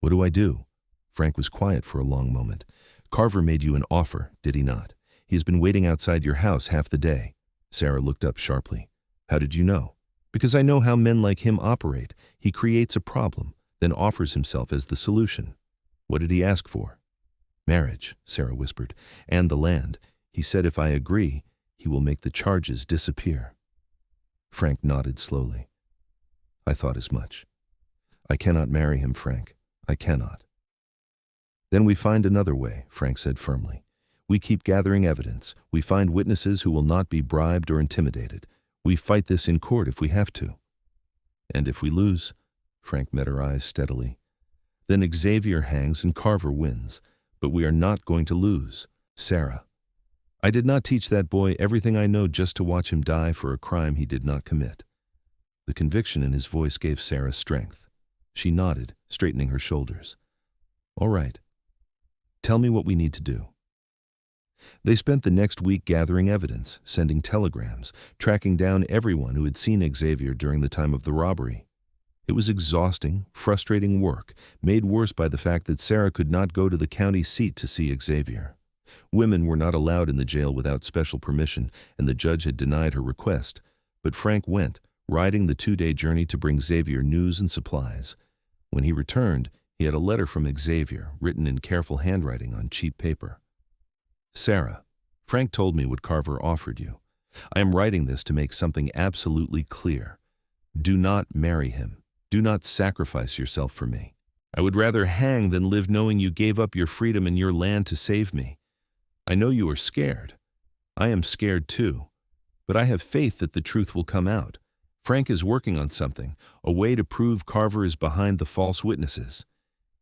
A: "What do I do?" Frank was quiet for a long moment. "Carver made you an offer, did he not? He has been waiting outside your house half the day." Sara looked up sharply. "How did you know?" "Because I know how men like him operate. He creates a problem, then offers himself as the solution." "What did he ask for?" "Marriage," Sara whispered, "and the land. He said if I agree, he will make the charges disappear." Frank nodded slowly. "I thought as much. I cannot marry him, Frank. I cannot." "Then we find another way," Frank said firmly. "We keep gathering evidence. We find witnesses who will not be bribed or intimidated. We fight this in court if we have to." "And if we lose?" Frank met her eyes steadily. "Then Xavier hangs and Carver wins. But we are not going to lose. Sara, I did not teach that boy everything I know just to watch him die for a crime he did not commit." The conviction in his voice gave Sara strength. She nodded, straightening her shoulders. "All right. Tell me what we need to do." They spent the next week gathering evidence, sending telegrams, tracking down everyone who had seen Xavier during the time of the robbery. It was exhausting, frustrating work, made worse by the fact that Sara could not go to the county seat to see Xavier. Women were not allowed in the jail without special permission, and the judge had denied her request. But Frank went, riding the 2-day journey to bring Xavier news and supplies. When he returned, he had a letter from Xavier, written in careful handwriting on cheap paper. Sara, Frank told me what Carver offered you. I am writing this to make something absolutely clear. Do not marry him. Do not sacrifice yourself for me. I would rather hang than live knowing you gave up your freedom and your land to save me. I know you are scared. I am scared too. But I have faith that the truth will come out. Frank is working on something, a way to prove Carver is behind the false witnesses.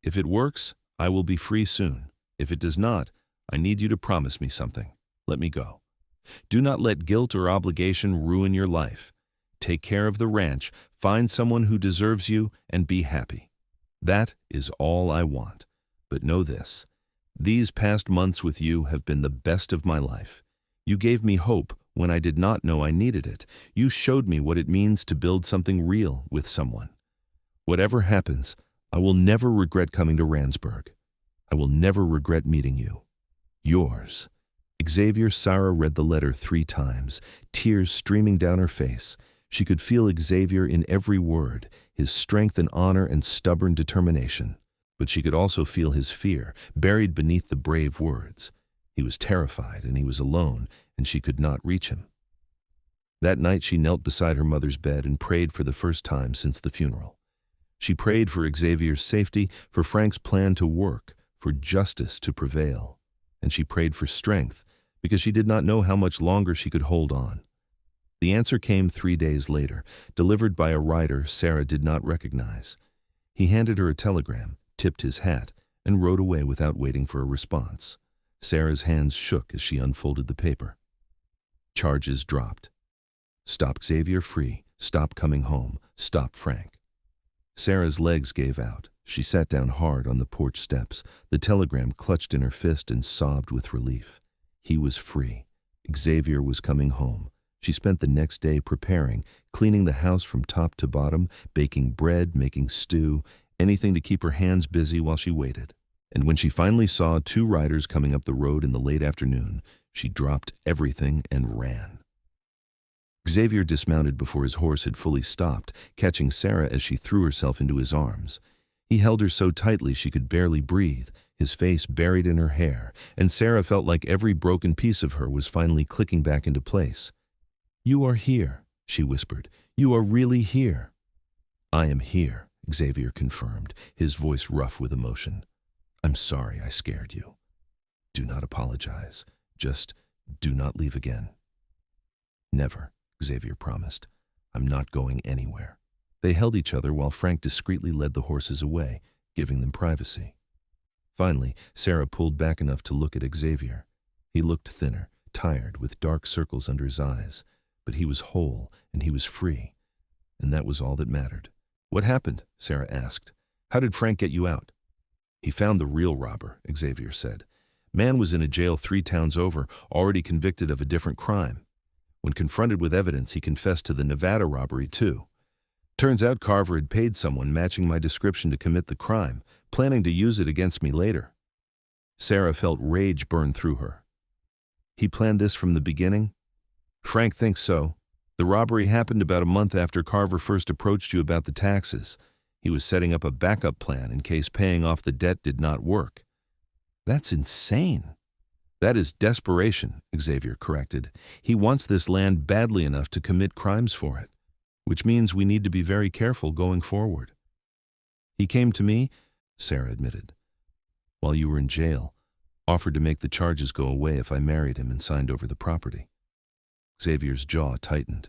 A: If it works, I will be free soon. If it does not, I need you to promise me something. Let me go. Do not let guilt or obligation ruin your life. Take care of the ranch, find someone who deserves you, and be happy. That is all I want. But know this. These past months with you have been the best of my life. You gave me hope when I did not know I needed it. You showed me what it means to build something real with someone. Whatever happens, I will never regret coming to Randsburg. I will never regret meeting you. Yours. Xavier. Sara read the letter 3 times, tears streaming down her face. She could feel Xavier in every word, his strength and honor and stubborn determination. But she could also feel his fear, buried beneath the brave words. He was terrified, and he was alone, and she could not reach him. That night she knelt beside her mother's bed and prayed for the first time since the funeral. She prayed for Xavier's safety, for Frank's plan to work, for justice to prevail. And she prayed for strength, because she did not know how much longer she could hold on. The answer came 3 days later, delivered by a rider Sara did not recognize. He handed her a telegram, tipped his hat, and rode away without waiting for a response. Sara's hands shook as she unfolded the paper. Charges dropped. Stop Xavier free. Stop coming home. Stop Frank. Sara's legs gave out. She sat down hard on the porch steps, the telegram clutched in her fist, and sobbed with relief. He was free. Xavier was coming home. She spent the next day preparing, cleaning the house from top to bottom, baking bread, making stew, anything to keep her hands busy while she waited. And when she finally saw 2 riders coming up the road in the late afternoon, she dropped everything and ran. Xavier dismounted before his horse had fully stopped, catching Sara as she threw herself into his arms. He held her so tightly she could barely breathe, his face buried in her hair, and Sara felt like every broken piece of her was finally clicking back into place. "You are here," she whispered. "You are really here." "I am here," Xavier confirmed, his voice rough with emotion. "I'm sorry I scared you. Do not apologize. Just do not leave again." "Never," Xavier promised. "I'm not going anywhere." They held each other while Frank discreetly led the horses away, giving them privacy. Finally, Sara pulled back enough to look at Xavier. He looked thinner, tired, with dark circles under his eyes, but he was whole and he was free, and that was all that mattered. "What happened?" Sara asked. "How did Frank get you out?" "He found the real robber," Xavier said. "Man was in a jail 3 towns over, already convicted of a different crime. When confronted with evidence, he confessed to the Nevada robbery too. Turns out Carver had paid someone matching my description to commit the crime, planning to use it against me later." Sara felt rage burn through her. "He planned this from the beginning?" "Frank thinks so. The robbery happened about a month after Carver first approached you about the taxes. He was setting up a backup plan in case paying off the debt did not work." "That's insane." "That is desperation," Xavier corrected. "He wants this land badly enough to commit crimes for it, which means we need to be very careful going forward." "He came to me," Sara admitted, "while you were in jail, offered to make the charges go away if I married him and signed over the property." Xavier's jaw tightened.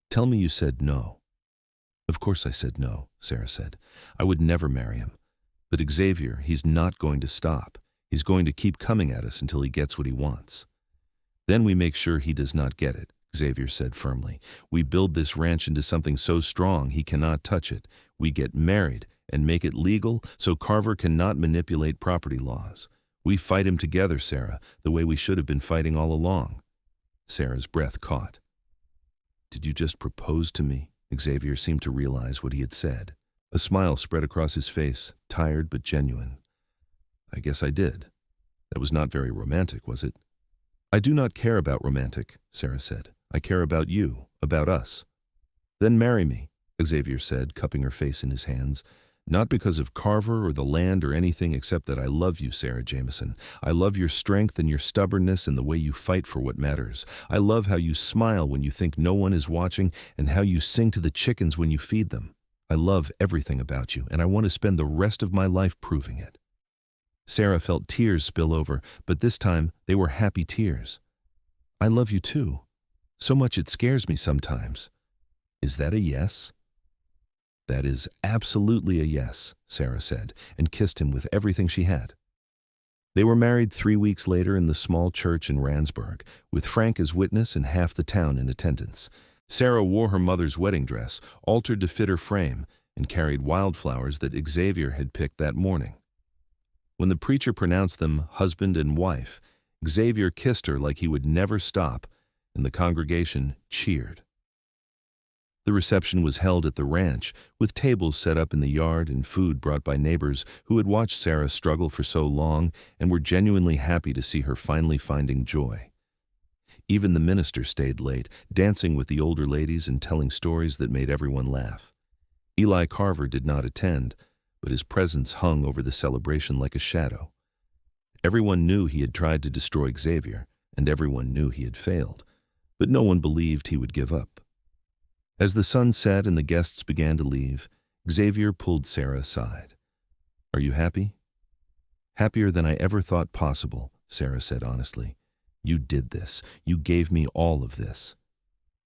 A: "Tell me you said no." "Of course I said no," Sara said. "I would never marry him. But Xavier, he's not going to stop. He's going to keep coming at us until he gets what he wants." "Then we make sure he does not get it," Xavier said firmly. "We build this ranch into something so strong he cannot touch it. We get married and make it legal so Carver cannot manipulate property laws. We fight him together, Sara, the way we should have been fighting all along." Sara's breath caught. "Did you just propose to me?" Xavier seemed to realize what he had said. A smile spread across his face, tired but genuine. "I guess I did. That was not very romantic, was it? I do not care about romantic, Sara said. I care about you, about us. Then marry me, Xavier said, cupping her face in his hands. Not because of Carver or the land or anything except that I love you, Sara Jameson. I love your strength and your stubbornness and the way you fight for what matters. I love how you smile when you think no one is watching and how you sing to the chickens when you feed them. I love everything about you, and I want to spend the rest of my life proving it. Sara felt tears spill over, but this time they were happy tears. I love you too. So much it scares me sometimes. Is that a yes? That is absolutely a yes, Sara said, and kissed him with everything she had. They were married 3 weeks later in the small church in Randsburg, with Frank as witness and half the town in attendance. Sara wore her mother's wedding dress, altered to fit her frame, and carried wildflowers that Xavier had picked that morning. When the preacher pronounced them husband and wife, Xavier kissed her like he would never stop, and the congregation cheered. The reception was held at the ranch, with tables set up in the yard and food brought by neighbors who had watched Sara struggle for so long and were genuinely happy to see her finally finding joy. Even the minister stayed late, dancing with the older ladies and telling stories that made everyone laugh. Eli Carver did not attend, but his presence hung over the celebration like a shadow. Everyone knew he had tried to destroy Xavier, and everyone knew he had failed, but no one believed he would give up. As the sun set and the guests began to leave, Xavier pulled Sara aside. Are you happy? Happier than I ever thought possible, Sara said honestly. You did this. You gave me all of this.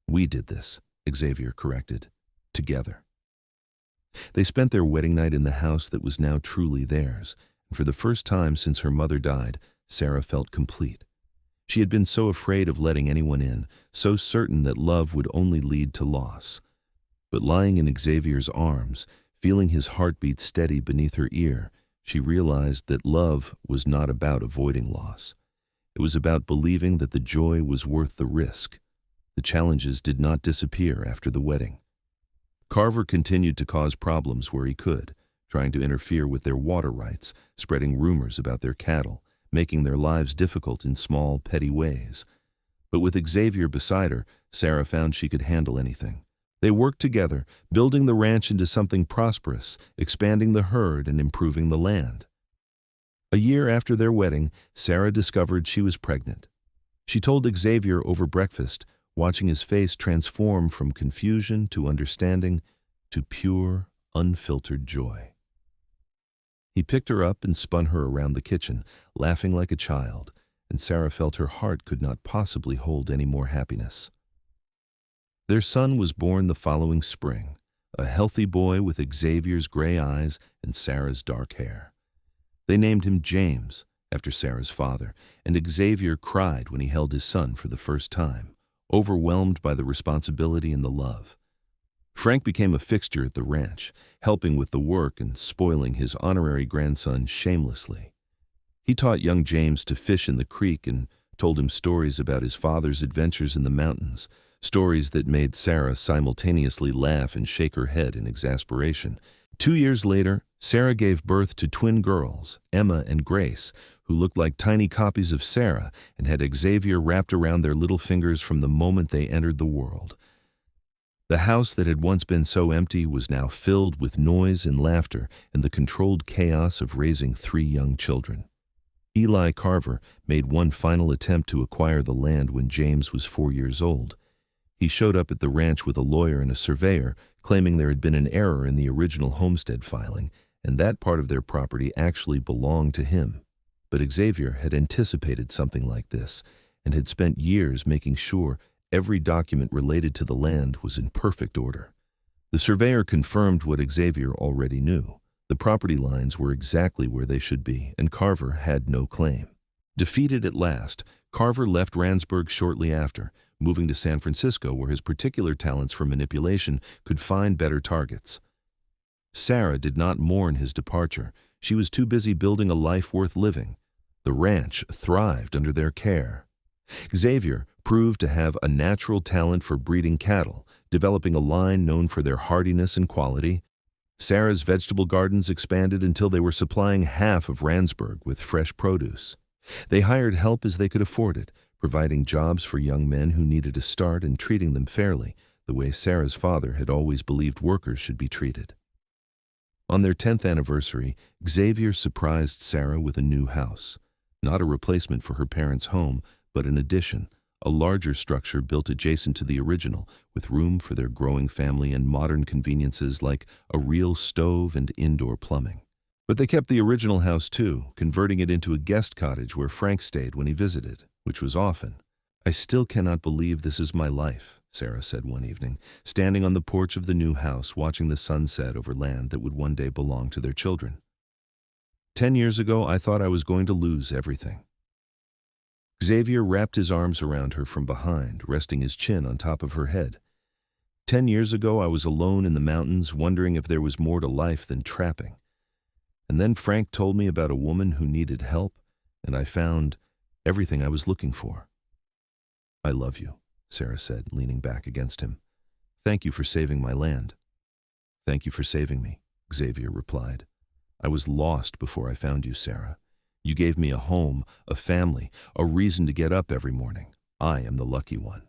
A: We did this, Xavier corrected. Together. They spent their wedding night in the house that was now truly theirs, and for the first time since her mother died, Sara felt complete. She had been so afraid of letting anyone in, so certain that love would only lead to loss. But lying in Xavier's arms, feeling his heartbeat steady beneath her ear, she realized that love was not about avoiding loss. It was about believing that the joy was worth the risk. The challenges did not disappear after the wedding. Carver continued to cause problems where he could, trying to interfere with their water rights, spreading rumors about their cattle, making their lives difficult in small, petty ways. But with Xavier beside her, Sara found she could handle anything. They worked together, building the ranch into something prosperous, expanding the herd and improving the land. A year after their wedding, Sara discovered she was pregnant. She told Xavier over breakfast, watching his face transform from confusion to understanding to pure, unfiltered joy. He picked her up and spun her around the kitchen, laughing like a child, and Sara felt her heart could not possibly hold any more happiness. Their son was born the following spring, a healthy boy with Xavier's gray eyes and Sara's dark hair. They named him James, after Sara's father, and Xavier cried when he held his son for the first time, overwhelmed by the responsibility and the love. Frank became a fixture at the ranch, helping with the work and spoiling his honorary grandson shamelessly. He taught young James to fish in the creek and told him stories about his father's adventures in the mountains, stories that made Sara simultaneously laugh and shake her head in exasperation. 2 years later, Sara gave birth to twin girls, Emma and Grace, who looked like tiny copies of Sara and had Xavier wrapped around their little fingers from the moment they entered the world. The house that had once been so empty was now filled with noise and laughter and the controlled chaos of raising 3 young children. Eli Carver made one final attempt to acquire the land when James was 4 years old. He showed up at the ranch with a lawyer and a surveyor, claiming there had been an error in the original homestead filing, and that part of their property actually belonged to him. But Xavier had anticipated something like this and had spent years making sure every document related to the land was in perfect order. The surveyor confirmed what Xavier already knew. The property lines were exactly where they should be, and Carver had no claim. Defeated at last, Carver left Randsburg shortly after, moving to San Francisco where his particular talents for manipulation could find better targets. Sara did not mourn his departure. She was too busy building a life worth living. The ranch thrived under their care. Xavier proved to have a natural talent for breeding cattle, developing a line known for their hardiness and quality. Sara's vegetable gardens expanded until they were supplying half of Randsburg with fresh produce. They hired help as they could afford it, providing jobs for young men who needed a start and treating them fairly, the way Sarah's father had always believed workers should be treated. On their 10th anniversary, Xavier surprised Sara with a new house. Not a replacement for her parents' home, but an addition, a larger structure built adjacent to the original, with room for their growing family and modern conveniences like a real stove and indoor plumbing. But they kept the original house too, converting it into a guest cottage where Frank stayed when he visited, which was often. "I still cannot believe this is my life," Sara said one evening, standing on the porch of the new house watching the sunset over land that would one day belong to their children. 10 years ago, I thought I was going to lose everything." Xavier wrapped his arms around her from behind, resting his chin on top of her head. 10 years ago, I was alone in the mountains, wondering if there was more to life than trapping. And then Frank told me about a woman who needed help, and I found everything I was looking for." "I love you," Sara said, leaning back against him. "Thank you for saving my land." "Thank you for saving me," Xavier replied. "I was lost before I found you, Sara. You gave me a home, a family, a reason to get up every morning. I am the lucky one."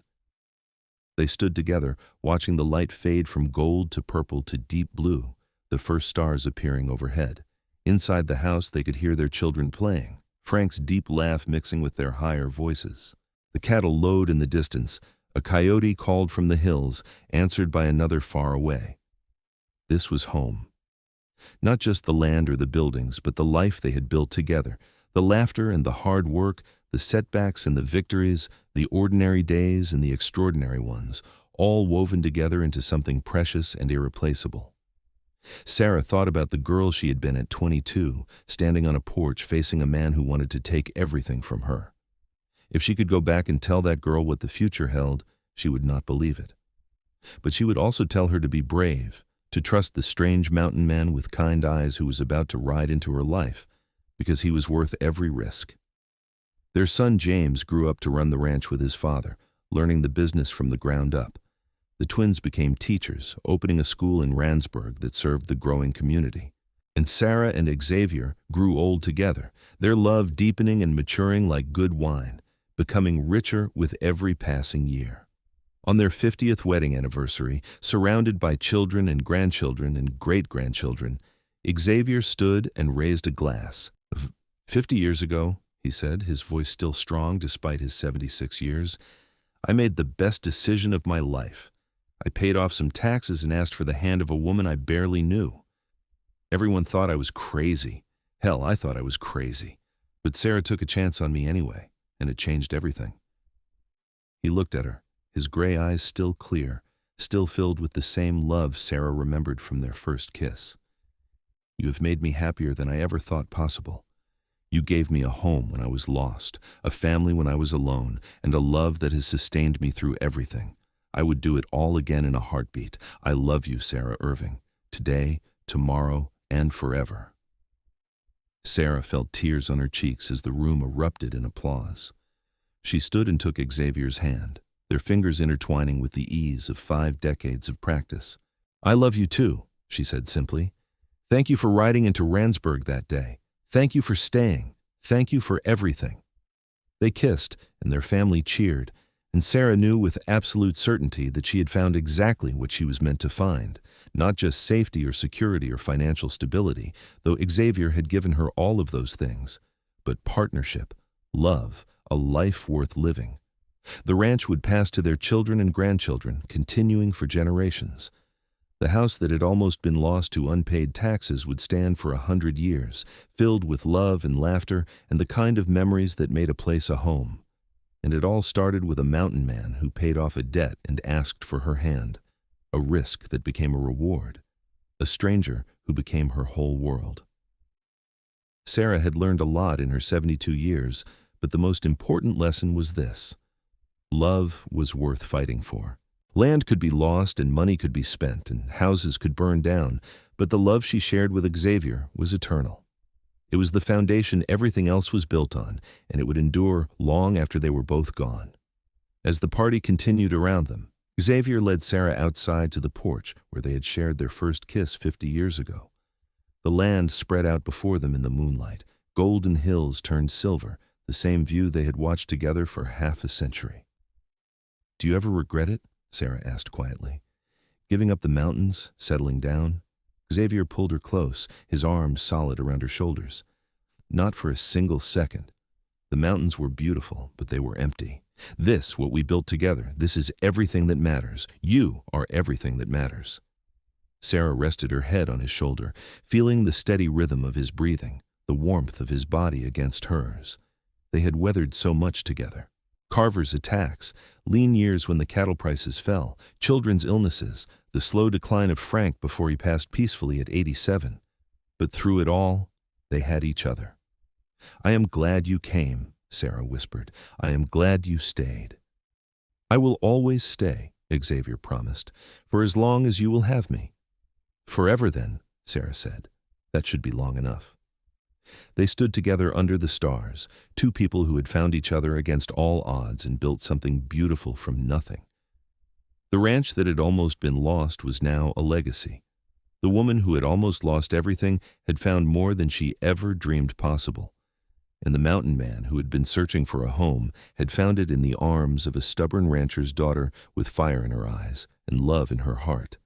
A: They stood together, watching the light fade from gold to purple to deep blue, the first stars appearing overhead. Inside the house, they could hear their children playing, Frank's deep laugh mixing with their higher voices. The cattle lowed in the distance. A coyote called from the hills, answered by another far away. This was home. Not just the land or the buildings, but the life they had built together, the laughter and the hard work, the setbacks and the victories, the ordinary days and the extraordinary ones, all woven together into something precious and irreplaceable. Sara thought about the girl she had been at 22, standing on a porch facing a man who wanted to take everything from her. If she could go back and tell that girl what the future held, she would not believe it. But she would also tell her to be brave, to trust the strange mountain man with kind eyes who was about to ride into her life, because he was worth every risk. Their son James grew up to run the ranch with his father, learning the business from the ground up. The twins became teachers, opening a school in Randsburg that served the growing community. And Sara and Xavier grew old together, their love deepening and maturing like good wine, becoming richer with every passing year. On their 50th wedding anniversary, surrounded by children and grandchildren and great-grandchildren, Xavier stood and raised a glass. 50 years ago, he said, his voice still strong despite his 76 years, "I made the best decision of my life. I paid off some taxes and asked for the hand of a woman I barely knew. Everyone thought I was crazy. Hell, I thought I was crazy. But Sara took a chance on me anyway, and it changed everything." He looked at her, his gray eyes still clear, still filled with the same love Sara remembered from their first kiss. "You have made me happier than I ever thought possible. You gave me a home when I was lost, a family when I was alone, and a love that has sustained me through everything. I would do it all again in a heartbeat. I love you, Sara Irving, today, tomorrow, and forever." Sara felt tears on her cheeks as the room erupted in applause. She stood and took Xavier's hand, their fingers intertwining with the ease of 5 decades of practice. "I love you too," she said simply. "Thank you for riding into Randsburg that day. Thank you for staying. Thank you for everything." They kissed, and their family cheered, and Sara knew with absolute certainty that she had found exactly what she was meant to find, not just safety or security or financial stability, though Xavier had given her all of those things, but partnership, love, a life worth living. The ranch would pass to their children and grandchildren, continuing for generations. The house that had almost been lost to unpaid taxes would stand for 100 years, filled with love and laughter and the kind of memories that made a place a home. And it all started with a mountain man who paid off a debt and asked for her hand, a risk that became a reward, a stranger who became her whole world. Sara had learned a lot in her 72 years, but the most important lesson was this: love was worth fighting for. Land could be lost and money could be spent and houses could burn down, but the love she shared with Xavier was eternal. It was the foundation everything else was built on, and it would endure long after they were both gone. As the party continued around them, Xavier led Sara outside to the porch where they had shared their first kiss 50 years ago. The land spread out before them in the moonlight. Golden hills turned silver, the same view they had watched together for half a century. "Do you ever regret it?" Sara asked quietly. "Giving up the mountains, settling down?" Xavier pulled her close, his arms solid around her shoulders. "Not for a single second. The mountains were beautiful, but they were empty. This, what we built together, this is everything that matters. You are everything that matters." Sara rested her head on his shoulder, feeling the steady rhythm of his breathing, the warmth of his body against hers. They had weathered so much together. Carver's attacks, lean years when the cattle prices fell, children's illnesses, the slow decline of Frank before he passed peacefully at 87. But through it all, they had each other. "I am glad you came," Sara whispered. "I am glad you stayed." "I will always stay," Xavier promised, "for as long as you will have me." "Forever then," Sara said. "That should be long enough." They stood together under the stars, two people who had found each other against all odds and built something beautiful from nothing. The ranch that had almost been lost was now a legacy. The woman who had almost lost everything had found more than she ever dreamed possible. And the mountain man who had been searching for a home had found it in the arms of a stubborn rancher's daughter with fire in her eyes and love in her heart.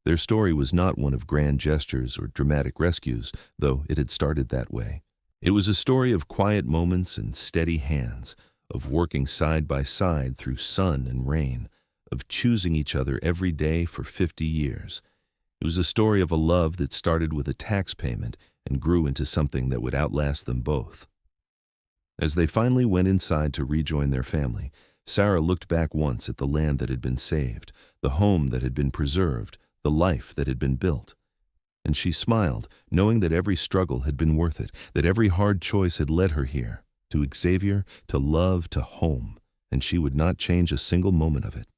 A: Their story was not one of grand gestures or dramatic rescues, though it had started that way. It was a story of quiet moments and steady hands, of working side by side through sun and rain, of choosing each other every day for 50 years. It was a story of a love that started with a tax payment and grew into something that would outlast them both. As they finally went inside to rejoin their family, Sara looked back once at the land that had been saved, the home that had been preserved, the life that had been built. And she smiled, knowing that every struggle had been worth it, that every hard choice had led her here, to Xavier, to love, to home, and she would not change a single moment of it.